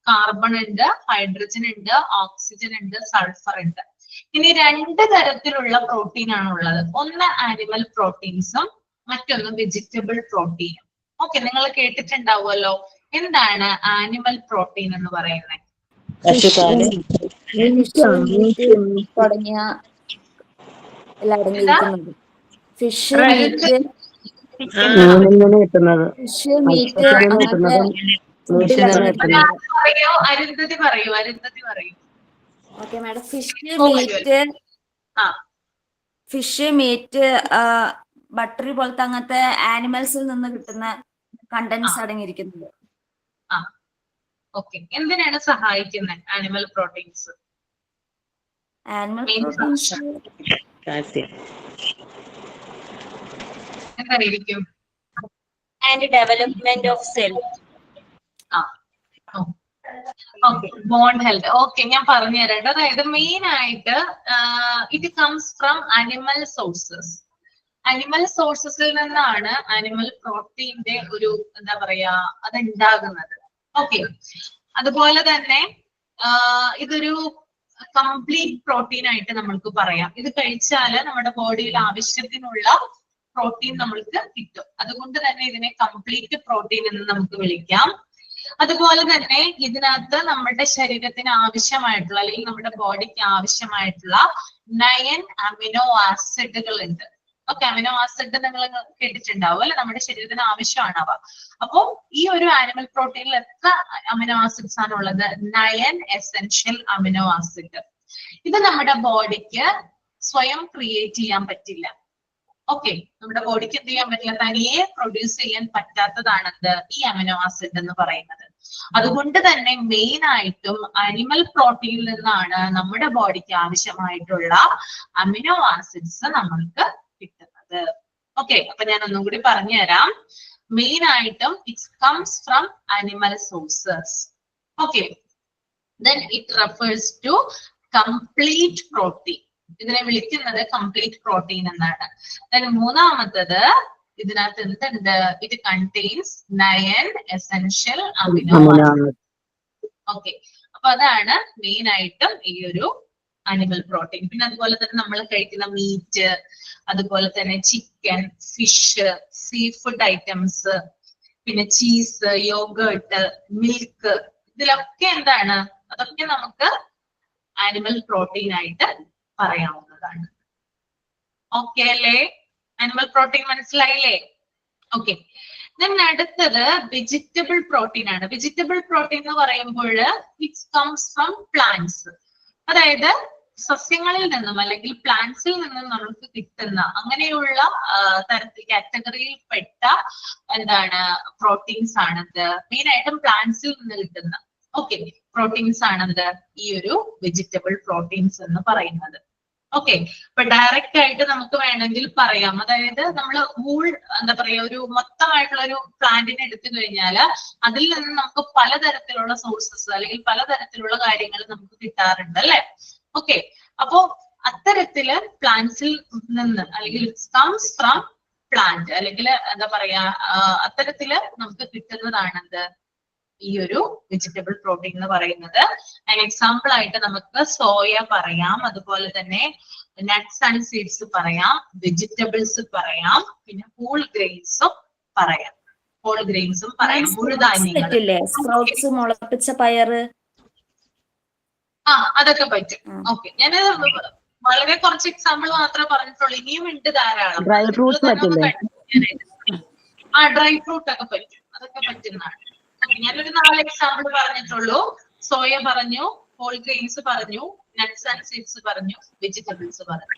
കാർബൺ ഉണ്ട്, ഹൈഡ്രജൻ ഉണ്ട്, ഓക്സിജൻ ഉണ്ട്, സൾഫർ ഉണ്ട്. ഇനി 2 തരത്തിലുള്ള പ്രോട്ടീൻ ആണ് ഉള്ളത്. ഒന്ന് ആനിമൽ പ്രോട്ടീൻസും മറ്റൊന്ന് വെജിറ്റബിൾ പ്രോട്ടീനും. ഓക്കെ, നിങ്ങൾ കേട്ടിട്ടുണ്ടാവുമല്ലോ, എന്താണ് ആനിമൽ പ്രോട്ടീൻ എന്ന് പറയുന്നത്? തുടങ്ങിയ എല്ലാം അടങ്ങിയിരിക്കുന്നത്. ഫിഷ്, മീറ്റ്, അരുന്ധതി പറയൂ. Okay madam. Fish, meat, buttery പോലത്തെ അങ്ങനത്തെ ആനിമൽസിൽ നിന്ന് കിട്ടുന്ന കണ്ടന്റ്സ് അടങ്ങിയിരിക്കുന്നത്. ഓക്കെ, എന്തിനാണ് സഹായിക്കുന്നത് ആനിമൽ പ്രോട്ടീൻസ്? എന്തായിരിക്കും? And development of cell. Okay, bone health. Okay, ഞാൻ പറഞ്ഞു തരാം. അതായത് മെയിൻ ആയിട്ട് it comes from animal sources. Animal സോഴ്സസിൽ നിന്നാണ് അനിമൽ പ്രോട്ടീന്റെ ഒരു എന്താ പറയാ അത് ഉണ്ടാകുന്നത്. ഓക്കെ, അതുപോലെ തന്നെ ഇതൊരു കംപ്ലീറ്റ് പ്രോട്ടീൻ ആയിട്ട് നമ്മൾക്ക് പറയാം. ഇത് കഴിച്ചാല് നമ്മുടെ ബോഡിയിൽ ആവശ്യത്തിനുള്ള പ്രോട്ടീൻ നമ്മൾക്ക് കിട്ടും. അതുകൊണ്ട് തന്നെ ഇതിനെ കംപ്ലീറ്റ് പ്രോട്ടീൻ എന്ന് നമുക്ക് വിളിക്കാം. അതുപോലെ തന്നെ ഇതിനകത്ത് നമ്മുടെ ശരീരത്തിന് ആവശ്യമായിട്ടുള്ള അല്ലെങ്കിൽ നമ്മുടെ ബോഡിക്ക് ആവശ്യമായിട്ടുള്ള 9 അമിനോ ആസിഡുകൾ ഉണ്ട്. ഓക്കെ, അമിനോ ആസിഡ് നിങ്ങൾ കേട്ടിട്ടുണ്ടാവും അല്ലെ, നമ്മുടെ ശരീരത്തിന് ആവശ്യമാണ് അവ. അപ്പോ ഈ ഒരു ആനിമൽ പ്രോട്ടീനിൽ എത്ര അമിനോ ആസിഡ്സ് ആണ് ഉള്ളത്? 9 എസെൻഷ്യൽ അമിനോ ആസിഡ്. ഇത് നമ്മുടെ ബോഡിക്ക് സ്വയം ക്രിയേറ്റ് ചെയ്യാൻ പറ്റില്ല. ഓക്കെ, നമ്മുടെ ബോഡിക്ക് എന്ത് ചെയ്യാൻ പറ്റില്ല, തനിയെ പ്രൊഡ്യൂസ് ചെയ്യാൻ പറ്റാത്തതാണ് എന്ത്, ഈ അമിനോ ആസിഡ് എന്ന് പറയുന്നത്. അതുകൊണ്ട് തന്നെ മെയിൻ ആയിട്ടും അനിമൽ പ്രോട്ടീനിൽ നിന്നാണ് നമ്മുടെ ബോഡിക്ക് ആവശ്യമായിട്ടുള്ള അമിനോ ആസിഡ്സ് നമ്മൾക്ക് കിട്ടുന്നത്. ഓക്കെ, അപ്പൊ ഞാൻ ഒന്നും കൂടി പറഞ്ഞു തരാം. മെയിൻ ആയിട്ടും it comes from animal sources. Okay, then it refers to complete protein. ഇതിനെ വിളിക്കുന്നത് കംപ്ലീറ്റ് പ്രോട്ടീൻ എന്നാണ്. then മൂന്നാമത്തത് ഇതിനകത്ത് എന്തുണ്ട്? ഇത് contains 9 essential amino acid. Okay, അപ്പൊ അതാണ് മെയിൻ ആയിട്ടും ഈ ഒരു അനിമൽ പ്രോട്ടീൻ. പിന്നെ അതുപോലെ തന്നെ നമ്മൾ കഴിക്കുന്ന മീറ്റ്, അതുപോലെ തന്നെ chicken, fish, sea food items, പിന്നെ ചീസ്, യോഗേർട്ട്, മിൽക്ക്, ഇതിലൊക്കെ എന്താണ്, അതൊക്കെ നമുക്ക് ആനിമൽ പ്രോട്ടീൻ ആയിട്ട് പറയാവുന്നതാണ്. ഓക്കെ അല്ലേ? ആനിമൽ പ്രോട്ടീൻ മനസ്സിലായില്ലേ? ഓക്കെ, അടുത്തത് വെജിറ്റബിൾ പ്രോട്ടീൻ ആണ്. വെജിറ്റബിൾ പ്രോട്ടീൻ എന്ന് പറയുമ്പോൾ ഇറ്റ് കംസ് ഫ്രം പ്ലാന്റ്സ്. അതായത് സസ്യങ്ങളിൽ നിന്നും അല്ലെങ്കിൽ പ്ലാന്റ്സിൽ നിന്നും നമുക്ക് കിട്ടുന്ന അങ്ങനെയുള്ള തരത്തിൽ കാറ്റഗറിയിൽ പെട്ട എന്താണ് പ്രോട്ടീൻസ് ആണത്. മെയിൻ ആയിട്ടും പ്ലാന്റ്സിൽ നിന്ന് കിട്ടുന്ന ഓക്കെ പ്രോട്ടീൻസ് ആണത് ഈ ഒരു വെജിറ്റബിൾ പ്രോട്ടീൻസ് എന്ന് പറയുന്നത്. ഓക്കെ, ഇപ്പൊ ഡയറക്റ്റ് ആയിട്ട് നമുക്ക് വേണമെങ്കിൽ പറയാം. അതായത് നമ്മൾ ഹൂൾ എന്താ പറയാ ഒരു മൊത്തമായിട്ടുള്ള ഒരു പ്ലാന്റിനെ എടുത്തു കഴിഞ്ഞാൽ അതിൽ നിന്ന് നമുക്ക് പലതരത്തിലുള്ള സോഴ്സസ് അല്ലെങ്കിൽ പലതരത്തിലുള്ള കാര്യങ്ങൾ നമുക്ക് കിട്ടാറുണ്ട് അല്ലെ. ഓക്കെ, അപ്പോ അത്തരത്തില് പ്ലാന്റ്സിൽ നിന്ന് അല്ലെങ്കിൽ കംസ് ഫ്രം പ്ലാന്റ് അല്ലെങ്കിൽ എന്താ പറയാ അത്തരത്തില് നമുക്ക് കിട്ടുന്നതാണ് എന്ത് ഈ ഒരു വെജിറ്റബിൾ പ്രോട്ടീൻ എന്ന് പറയുന്നത്. എക്സാമ്പിൾ ആയിട്ട് നമുക്ക് സോയ പറയാം, അതുപോലെ തന്നെ നട്ട്സ് ആൻഡ് സീഡ്സ് പറയാം, വെജിറ്റബിൾസ് പറയാം, പിന്നെ ഹോൾ ഗ്രെയിൻസും പറയാം. ഹോൾ ഗ്രെയിൻസും പറയാം, മുഴുധാന്യങ്ങൾ. സ്പ്രൗട്ട്സ്, മുളപ്പിച്ച പയറ്, അതൊക്കെ പറ്റും. ഓക്കെ, ഞാൻ വളരെ കുറച്ച് എക്സാമ്പിൾ മാത്രമേ പറഞ്ഞിട്ടുള്ളൂ. ഇനിയും ഉണ്ട് ധാരാളം. ഡ്രൈ ഫ്രൂട്ട്സ് പറ്റില്ലേ? ഡ്രൈ ഫ്രൂട്ട് ഒക്കെ പറ്റും, അതൊക്കെ പറ്റുന്നതാണ്. ഞാനൊരു 4 എക്സാമ്പിൾ പറഞ്ഞിട്ടുള്ളൂ. സോയ പറഞ്ഞു, ഹോൾ ഗ്രെയിൻസ് പറഞ്ഞു, നട്ട്സ് ആൻഡ് സീഡ്സ് പറഞ്ഞു, വെജിറ്റബിൾസ് പറഞ്ഞു.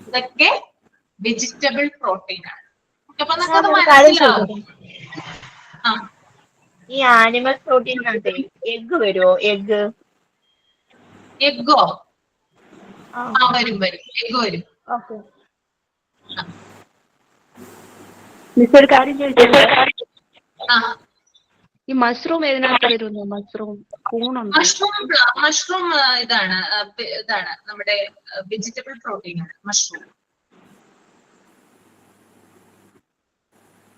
ഇതൊക്കെ വെജിറ്റബിൾ പ്രോട്ടീൻ ആണ്. അപ്പൊ നമുക്കത് മനസ്സിലാവും. ഈ ആനിമൽ പ്രോട്ടീനകത്ത് എഗ് വരുമോ? എഗ്ഗോ? വരും, എഗ് വരും. ഓക്കെ, മിസ് ഒരു കാര്യം ചോദിച്ചോട്ടെ? ഈ മഷ്റൂം ഏതിനകത്ത് വരുന്നു? മഷ്റൂം കൂണുണ്ട്. മഷ്റൂം ഇതാണ് നമ്മുടെ വെജിറ്റബിൾ പ്രോട്ടീൻ ആണ്. മഷ്റൂം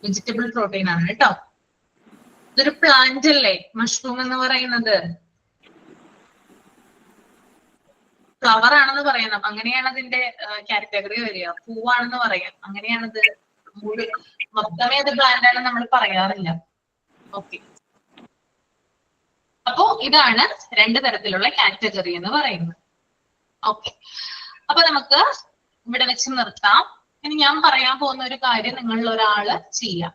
വെജിറ്റബിൾ പ്രോട്ടീൻ ആണ് കേട്ടോ. ഇതൊരു പ്ലാന്റ് അല്ലേ മഷ്റൂം എന്ന് പറയുന്നത്? ഫ്ലവർ ആണെന്ന് പറയണം, അങ്ങനെയാണ് അതിന്റെ കാറ്റഗറി വരിക. പൂവാണെന്ന് പറയാം, അങ്ങനെയാണത്. മൊത്തമേ അത് പ്ലാന്റ് ആണെന്ന് നമ്മൾ പറയാറില്ല. ഓക്കെ, അപ്പോ ഇതാണ് 2 തരത്തിലുള്ള കാറ്റഗറി എന്ന് പറയുന്നത്. ഓക്കെ, അപ്പൊ നമുക്ക് ഇവിടെ വെച്ച് നിർത്താം. ഇനി ഞാൻ പറയാൻ പോകുന്ന ഒരു കാര്യം നിങ്ങളിൽ ഒരാള് ചെയ്യാം.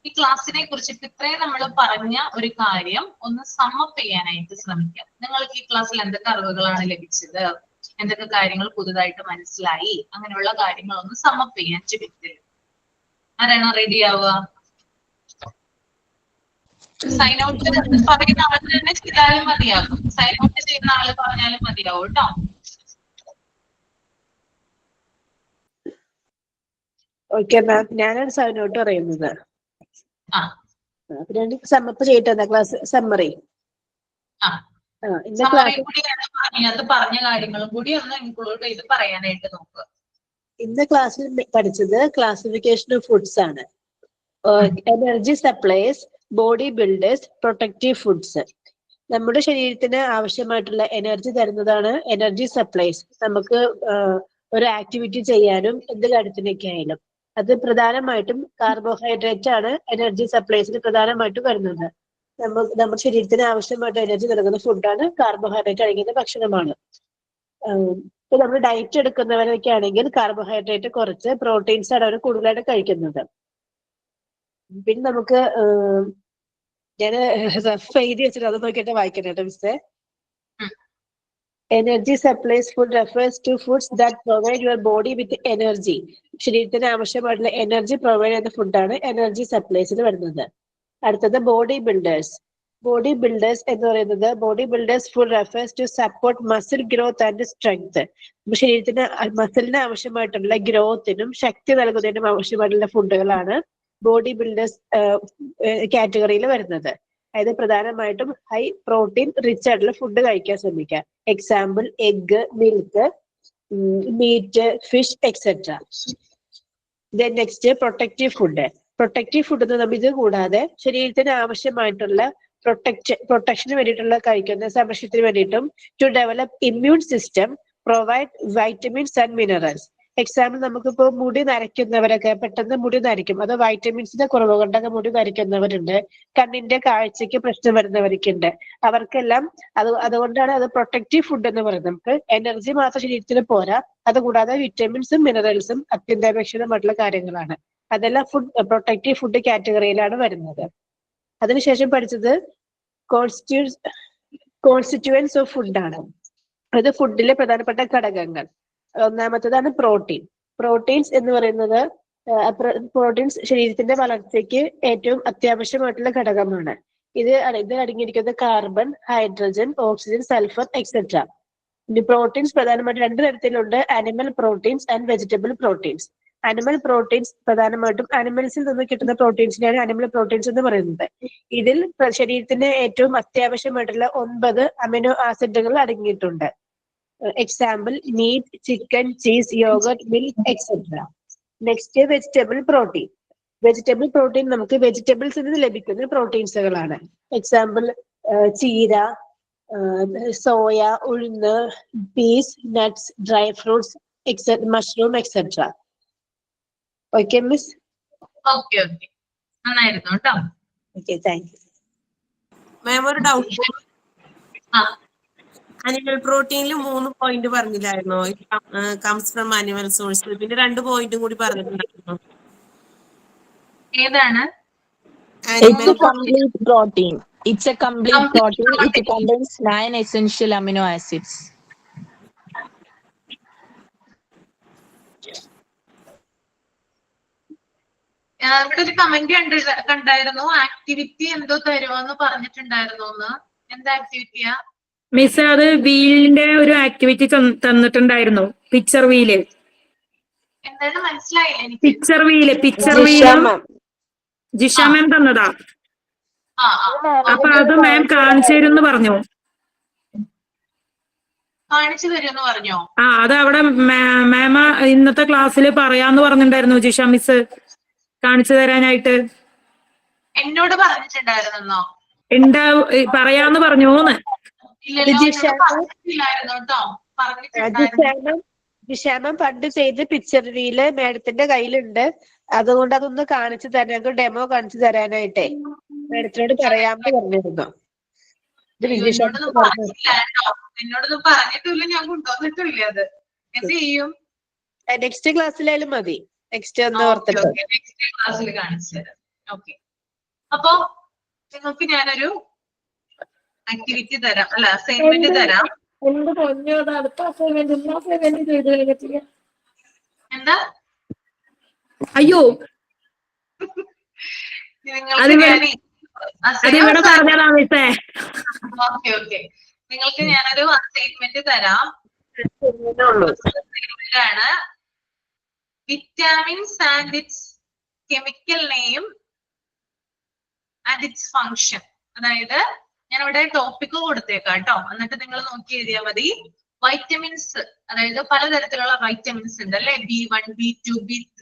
ഈ ക്ലാസ്സിനെ കുറിച്ചിട്ട് ഇത്രയും നമ്മൾ പറഞ്ഞ ഒരു കാര്യം ഒന്ന് സമ്മപ്പ് ചെയ്യാനായിട്ട് ശ്രമിക്കാം. നിങ്ങൾക്ക് ഈ ക്ലാസ്സിൽ എന്തൊക്കെ അറിവുകളാണ് ലഭിച്ചത്, എന്തൊക്കെ കാര്യങ്ങൾ പുതുതായിട്ട് മനസ്സിലായി, അങ്ങനെയുള്ള കാര്യങ്ങൾ ഒന്ന് സമ്മപ്പ് ചെയ്യാൻ 5 മിനിറ്റിൽ. ആരാണോ റെഡി ആവുക? സൈൻ ഔട്ട് പറയുന്ന ആൾ തന്നെ ചെയ്താലും മതിയാകും. സൈൻ ഔട്ട് ചെയ്യുന്ന ആള് പറഞ്ഞാലും മതിയാവും കേട്ടോ. ഓക്കെ മാം, ഞാനാണ് സൈൻ ഔട്ട് പറയുന്നത്. സമ്മപ്പ് ചെയ്തിട്ട് ക്ലാസ് സമ്മറി. പറഞ്ഞ കാര്യങ്ങളും കൂടി ഒന്ന് ഇൻക്ലൂഡ് ചെയ്ത് പറയാനായിട്ട് നോക്കുക. ഇന്ന് ക്ലാസ്സിൽ പഠിച്ചത് ക്ലാസിഫിക്കേഷൻ ഓഫ് ഫുഡ്സ് ആണ്. Energy supplies, body builders, protective foods. നമ്മുടെ ശരീരത്തിന് ആവശ്യമായിട്ടുള്ള എനർജി തരുന്നതാണ് എനർജി സപ്ലൈസ്. നമുക്ക് ഒരു ആക്ടിവിറ്റി ചെയ്യാനും എന്ത് കാര്യത്തിനൊക്കെ ആയാലും അത് പ്രധാനമായിട്ടും കാർബോഹൈഡ്രേറ്റ് ആണ് എനർജി സപ്ലൈസിന് പ്രധാനമായിട്ടും വരുന്നത്. നമ്മുടെ ശരീരത്തിന് ആവശ്യമായിട്ട് എനർജി നൽകുന്ന ഫുഡാണ് കാർബോഹൈഡ്രേറ്റ് അടങ്ങിയ ഭക്ഷണമാണ്. ഇപ്പൊ നമ്മൾ ഡയറ്റ് എടുക്കുന്നവരൊക്കെ ആണെങ്കിൽ കാർബോഹൈഡ്രേറ്റ് കുറച്ച്, പ്രോട്ടീൻസ് ആണ് അവർ കൂടുതലായിട്ട് കഴിക്കുന്നത്. പിന്നെ നമുക്ക് ഞാൻ റഫ് എഴുതി വെച്ചിട്ട് അത് നോക്കിയിട്ട് വായിക്കണം കേട്ടോ മിസ്സേ. Energy supplies food refers to foods that provide your body with energy. ശരീരത്തിന് ആവശ്യമായിട്ടുള്ള എനർജി പ്രൊവൈഡ് ചെയ്യുന്ന ഫുഡാണ് എനർജി സപ്ലൈസിൽ വരുന്നത്. അടുത്തത് ബോഡി ബിൽഡേഴ്സ്. ബോഡി ബിൽഡേഴ്സ് എന്ന് പറയുന്നത് body builders food refers to support muscle growth and strength. ശരീരത്തിന് മസിലിന് ആവശ്യമായിട്ടുള്ള ഗ്രോത്തിനും ശക്തി നൽകുന്നതിനും ആവശ്യമായിട്ടുള്ള ഫുഡുകളാണ് ബോഡി ബിൽഡേഴ്സ് കാറ്റഗറിയിൽ വരുന്നത്. അതായത് പ്രധാനമായിട്ടും ഹൈ പ്രോട്ടീൻ റിച്ച് ആയിട്ടുള്ള ഫുഡ് കഴിക്കാൻ ശ്രമിക്കുക. Example egg, milk, meat, fish etcetera. Then next protective food. Protective food എന്ന് നമ്മൾ ഇത് കൂടാതെ ശരീരത്തിന് ആവശ്യമായിട്ടുള്ള പ്രൊട്ടക്ഷന് വേണ്ടിയിട്ടുള്ള കഴിക്കുന്ന സംരക്ഷണത്തിന് വേണ്ടിയിട്ടും to develop immune system, provide vitamins and minerals. Example നമുക്കിപ്പോ മുടി നരയ്ക്കുന്നവരൊക്കെ പെട്ടെന്ന് മുടി നരയ്ക്കും, അത് വൈറ്റമിൻസിന്റെ കുറവ് കൊണ്ടൊക്കെ മുടി നരയ്ക്കുന്നവരുണ്ട്. കണ്ണിന്റെ കാഴ്ചക്ക് പ്രശ്നം വരുന്നവർക്കുണ്ട്. അവർക്കെല്ലാം അതുകൊണ്ടാണ് അത് പ്രൊട്ടക്റ്റീവ് ഫുഡ് എന്ന് പറയുന്നത്. നമുക്ക് എനർജി മാത്രം ശരീരത്തിന് പോരാ, അതുകൂടാതെ വിറ്റമിൻസും മിനറൽസും അത്യന്താപേക്ഷിതമായിട്ടുള്ള കാര്യങ്ങളാണ്. അതെല്ലാം പ്രൊട്ടക്റ്റീവ് ഫുഡ് കാറ്റഗറിയിലാണ് വരുന്നത്. അതിനുശേഷം പഠിച്ചത് കോൺസ്റ്റിറ്റ്യൂവൻസ് ഓഫ് ഫുഡാണ്. അത് ഫുഡിലെ പ്രധാനപ്പെട്ട ഘടകങ്ങൾ. ഒന്നാമത്തേതാണ് പ്രോട്ടീൻ. പ്രോട്ടീൻസ് എന്ന് പറയുന്നത് പ്രോട്ടീൻസ് ശരീരത്തിന്റെ വളർച്ചയ്ക്ക് ഏറ്റവും അത്യാവശ്യമായിട്ടുള്ള ഘടകമാണ്. ഇത് അടങ്ങിയിരിക്കുന്നത് carbon, hydrogen, oxygen, sulphur etcetera. ഇനി പ്രോട്ടീൻസ് പ്രധാനമായിട്ടും 2 തരത്തിലുണ്ട്, animal proteins and vegetable proteins. Animal proteins പ്രധാനമായിട്ടും ആനിമൽസിൽ നിന്ന് കിട്ടുന്ന പ്രോട്ടീൻസിനെയാണ് ആനിമൽ പ്രോട്ടീൻസ് എന്ന് പറയുന്നത്. ഇതിൽ ശരീരത്തിന് ഏറ്റവും അത്യാവശ്യമായിട്ടുള്ള 9 അമിനോ ആസിഡുകൾ അടങ്ങിയിട്ടുണ്ട്. Example meat, chicken, cheese, yoghurt, milk etcetera. Next vegetable protein. Vegetable protein നമുക്ക് വെജിറ്റബിൾസിൽ നിന്ന് ലഭിക്കുന്ന പ്രോട്ടീൻസുകളാണ്. എക്സാമ്പിൾ ചീര, സോയ, ഉഴുന്ന്, peas, nuts, dry fruits, mushroom etcetera. Okay miss? Okay okay, നന്നായിരുന്നു കേട്ടോ. Okay, thank you ma'am. ഒരു ഡൗട്ട്, ആ അനിമൽ പ്രോട്ടീനിൽ 3 പോയിന്റ് പറഞ്ഞില്ലായിരുന്നോ? Comes from animal source. പിന്നെ 2 പോയിന്റും കൂടി പറഞ്ഞിട്ടുണ്ടായിരുന്നു. ഏതാണ്? It's a complete protein. It's a complete protein. It contains 9 essential amino acids. ഇവിടെ ഒരു കമന്റ് കണ്ടായിരുന്നു, ആക്ടിവിറ്റി എന്തോ തരുമോന്ന് പറഞ്ഞിട്ടുണ്ടായിരുന്നു. എന്താ ആക്ടിവിറ്റിയാ മിസ്? അത് വീലിന്റെ ഒരു ആക്ടിവിറ്റി തന്നിട്ടുണ്ടായിരുന്നു. Picture wheel. എന്താണ് മനസ്സിലായില്ല എനിക്ക്. പിക്ചർ വീല് ജിഷ മാം തന്നതാ. അപ്പൊ അത് മാം കാണിച്ചു തരുമെന്ന് പറഞ്ഞു. കാണിച്ചു തരുമെന്ന് പറഞ്ഞോ? അത് അവിടെ മാം ഇന്നത്തെ ക്ലാസ്സിൽ പറയാന്ന് പറഞ്ഞിട്ടുണ്ടായിരുന്നു ജിഷ മിസ്, കാണിച്ചു തരാനായിട്ട്. എന്നോട് പറഞ്ഞിട്ടുണ്ടായിരുന്നോ? പറയാന്ന് പറഞ്ഞോന്ന്. ജിഷാമം പണ്ട് ചെയ്ത് പിക്ചർ വീല് മാഡത്തിന്റെ കയ്യിലുണ്ട്. അതുകൊണ്ട് അതൊന്ന് കാണിച്ചു തരാൻ, ഡെമോ കാണിച്ചു തരാനായിട്ടേ മാഡത്തിനോട് പറയാമെന്ന് പറഞ്ഞിരുന്നു. എന്നോടൊന്നും പറഞ്ഞിട്ടില്ല, ഞാൻ കൊണ്ടുവന്നിട്ടില്ല. അത് എന്ത് ചെയ്യും? നെക്സ്റ്റ് ക്ലാസ്സിലായാലും മതി. നെക്സ്റ്റ് ഒന്ന് ഓർത്തിട്ട് നെക്സ്റ്റ് ക്ലാസ്സിൽ കാണിച്ചു തരാം. ഓക്കെ, അപ്പൊ നിങ്ങൾക്ക് ഞാനൊരു ആക്ടിവിറ്റി തരാം, അല്ല അസൈൻമെന്റ് തരാം. എന്താ? അയ്യോ, ഓക്കെ, നിങ്ങൾക്ക് ഞാനൊരു അസൈൻമെന്റ് തരാം. ാണ് vitamins and it's chemical name and it's function. അതായത് ഞാനിവിടെ ടോപ്പിക് കൊടുത്തേക്കാം കേട്ടോ, എന്നിട്ട് നിങ്ങൾ നോക്കി എഴുതിയാൽ മതി. വൈറ്റമിൻസ്, അതായത് പലതരത്തിലുള്ള വൈറ്റമിൻസ് ഉണ്ട് അല്ലെ, B1, B2, B3,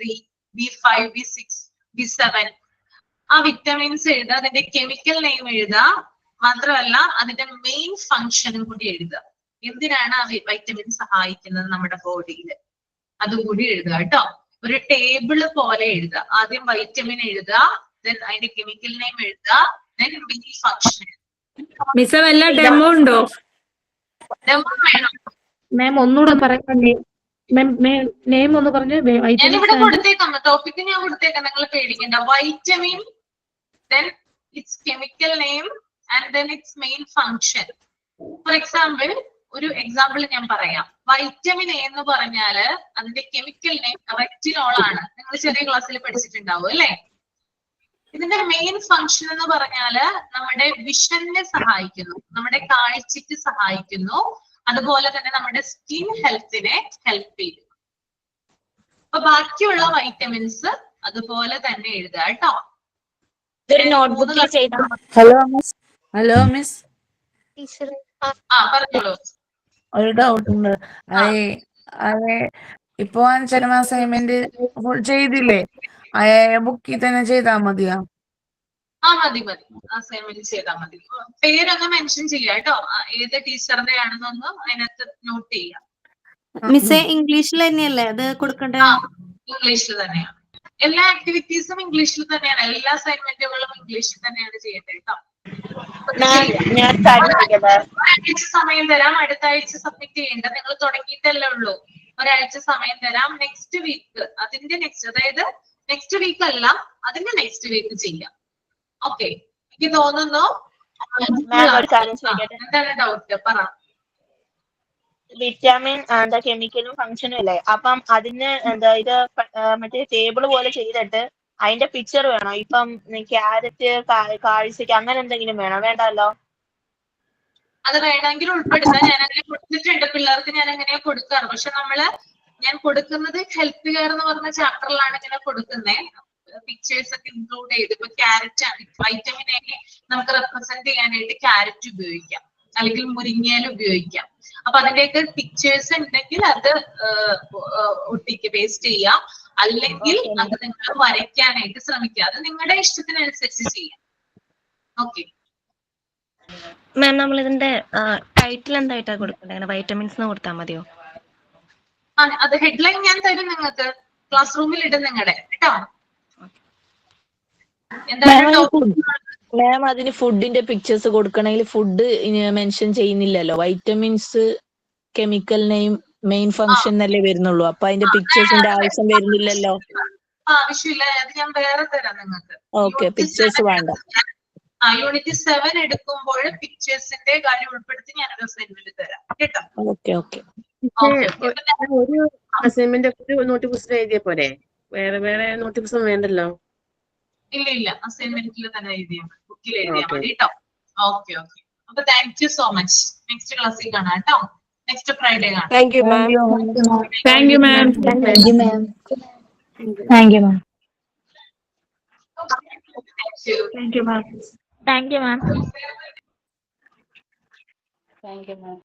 B5, B6, B7. ആ വിറ്റമിൻസ് എഴുതുക, അതിന്റെ കെമിക്കൽ നെയിം എഴുതുക, മാത്രമല്ല അതിന്റെ മെയിൻ ഫങ്ഷനും കൂടി എഴുതുക. എന്തിനാണ് ആ വൈറ്റമിൻ സഹായിക്കുന്നത് നമ്മുടെ ബോഡിയിൽ, അതുകൂടി എഴുതുക കേട്ടോ. ഒരു ടേബിള് പോലെ എഴുതുക. ആദ്യം വൈറ്റമിൻ എഴുതുക, ദെൻ അതിന്റെ കെമിക്കൽ നെയിം എഴുതുക, ദെൻ മെയിൻ ഫങ്ഷൻ. മിസ് വല്ല ഡെമോ ഉണ്ടോ? ഡെമോ വേണം മാം, ഒന്നുകൂടെ പറയാം. നെയിം ഒന്ന് പറഞ്ഞു. ഞാനിവിടെ കൊടുത്തേക്കാം, ടോപ്പിക് ഞാൻ കൊടുത്തേക്കാം, നിങ്ങൾ പേടിക്കണ്ട. Vitamin, then it's chemical name and then it's main function. For example, ഒരു എക്സാമ്പിൾ ഞാൻ പറയാം. വൈറ്റമിൻ എ എന്ന് പറഞ്ഞാല് അതിന്റെ കെമിക്കൽ നെയിം റെറ്റിനോൾ ആണ്. നിങ്ങൾ ചെറിയ ക്ലാസ്സിൽ പഠിച്ചിട്ടുണ്ടാവും അല്ലെ. ഇതിന്റെ മെയിൻ ഫങ്ഷൻ എന്ന് പറഞ്ഞാല് നമ്മുടെ വിഷനെ സഹായിക്കുന്നു, നമ്മുടെ കാഴ്ചയ്ക്ക് സഹായിക്കുന്നു, അതുപോലെ തന്നെ നമ്മുടെ സ്കിൻ ഹെൽത്തിനെ ഹെൽപ്പ് ചെയ്യുന്നു. അപ്പൊ ബാക്കിയുള്ള വൈറ്റമിൻസ് അതുപോലെ തന്നെ എഴുതുക കേട്ടോ. ഹലോ മിസ്, പറഞ്ഞോളൂ. ഒരു ഡൗട്ട് ഉണ്ട്. അതെ ഇപ്പൊ 5 അസൈൻമെന്റ് ചെയ്തില്ലേ? ബുക്കിൽ തന്നെ ചെയ്താ മതിയാ? മതി മതി, അസൈൻമെന്റ് ചെയ്താൽ മതി. പേരൊന്ന് മെൻഷൻ ചെയ്യാം കേട്ടോ, ഏത് ടീച്ചറിന്റെ ആണെന്നൊന്ന് അതിനകത്ത് നോട്ട് ചെയ്യാം. മിസ്സേ, ഇംഗ്ലീഷിൽ തന്നെയല്ലേ അത് കൊടുക്കണ്ടേ? ഇംഗ്ലീഷിൽ തന്നെയാണ്. എല്ലാ ആക്ടിവിറ്റീസും ഇംഗ്ലീഷിൽ തന്നെയാണ്. എല്ലാ അസൈൻമെന്റുകളും ഇംഗ്ലീഷിൽ തന്നെയാണ് ചെയ്യേണ്ടത് കേട്ടോ. ഒരാഴ്ച സമയം തരാം, അടുത്ത ആഴ്ച സബ്മിറ്റ് ചെയ്യേണ്ട. നിങ്ങൾ തുടങ്ങിയിട്ടല്ലേ ഉള്ളൂ. ഒരാഴ്ച സമയം തരാം. നെക്സ്റ്റ് വീക്ക് അതിന്റെ നെക്സ്റ്റ്, അതായത് നെക്സ്റ്റ് വീക്ക് അല്ല, അതിന്റെ നെക്സ്റ്റ് വീക്ക് ചെയ്യാം. ഓക്കെ, എനിക്ക് തോന്നുന്നു. എന്താണ് ഡൗട്ട്? പറ. വിറ്റാമിൻ എന്താ കെമിക്കലും ഫങ്ഷനും അല്ലേ? അപ്പം അതിന് എന്താ ഇത് മറ്റേ ടേബിൾ പോലെ ചെയ്തിട്ട് അതിന്റെ പിക്ചർ വേണോ? ഇപ്പം ക്യാരറ്റ്, കാഴ്ചക്ക് അങ്ങനെ എന്തെങ്കിലും വേണോ? വേണ്ടല്ലോ. അത് വേണമെങ്കിൽ ഉൾപ്പെടുത്താം. ഞാൻ അങ്ങനെ കൊടുത്തിട്ടുണ്ട് പിള്ളേർക്ക്, ഞാൻ എങ്ങനെയാ കൊടുക്കാറ്. പക്ഷെ ഞാൻ കൊടുക്കുന്നത് ഹെൽത്ത് കെയർ എന്ന് പറഞ്ഞ ചാപ്റ്ററിലാണ് ഇങ്ങനെ കൊടുക്കുന്നത്. പിക്ചേഴ്സ് ഒക്കെ ഇൻക്ലൂഡ് ചെയ്ത്. ഇപ്പൊ ക്യാരറ്റ് ആണ്, വൈറ്റമിൻ എ നമുക്ക് റെപ്രസെന്റ് ചെയ്യാനായിട്ട് ക്യാരറ്റ് ഉപയോഗിക്കാം, അല്ലെങ്കിൽ മുരിങ്ങയില ഉപയോഗിക്കാം. അപ്പൊ അതിന്റെയൊക്കെ പിക്ചേഴ്സ് ഉണ്ടെങ്കിൽ അത് ഒട്ടിക്ക് പേസ്റ്റ് ചെയ്യാം, അല്ലെങ്കിൽ അത് നിങ്ങൾ വരയ്ക്കാനായിട്ട് ശ്രമിക്കുക. അത് നിങ്ങളുടെ ഇഷ്ടത്തിനനുസരിച്ച് ചെയ്യാം. ഓക്കെ മാം, നമ്മൾ ഇതിന്റെ ടൈറ്റിൽ എന്തായിട്ടാ കൊടുക്കണ്ടേ? വൈറ്റമിൻസ് കൊടുത്താൽ മതിയോ? അത് ഹെഡ്ലൈൻ ഞാൻ തരും നിങ്ങൾക്ക്, ക്ലാസ് റൂമിൽ ഇടും നിങ്ങളുടെ കേട്ടോ. മാം, അതിന് ഫുഡിന്റെ പിക്ചേഴ്സ് കൊടുക്കണമെങ്കിൽ ഫുഡ് മെൻഷൻ ചെയ്യുന്നില്ലല്ലോ. Vitamins chemical name main function എന്നല്ലേ വരുന്നുള്ളൂ. അപ്പൊ അതിന്റെ പിക്ചേഴ്സിന്റെ ആവശ്യം വരുന്നില്ലല്ലോ. ആവശ്യമില്ല, അത് ഞാൻ വേറെ തരാം നിങ്ങൾക്ക്. ഓക്കെ, പിക്ചേഴ്സ് വേണ്ട. യൂണിറ്റ് 7 എടുക്കുമ്പോൾ പിക്ചേഴ്സിന്റെ കാര്യം ഉൾപ്പെടുത്തി ഞാനൊരു അസൈൻമെന്റ് തരാം കേട്ടോ. Okay okay. ഒരു അസൈൻമെന്റ് ഒരു നോട്ട് പുസ്തകം എഴുതിയ പോരെ? വേറെ വേറെ നോട്ട് പുസ്തകം വേണ്ടല്ലോ. ഇല്ല, അസൈൻമെന്റിൽ തന്നെ എഴുതിയാൽ മതി, ബുക്കിൽ എഴുതിയാൽ മതി കേട്ടോ. ഓക്കെ. അപ്പൊ thank you so much. Next ക്ലാസ്സിൽ കാണാം കേട്ടോ. നെക്സ്റ്റ് ഫ്രൈഡേ കാണാം. Thank you ma'am. Thank you ma'am. Thank you ma'am. Thank you ma'am. Thank you, ma'am. Thank you, ma'am.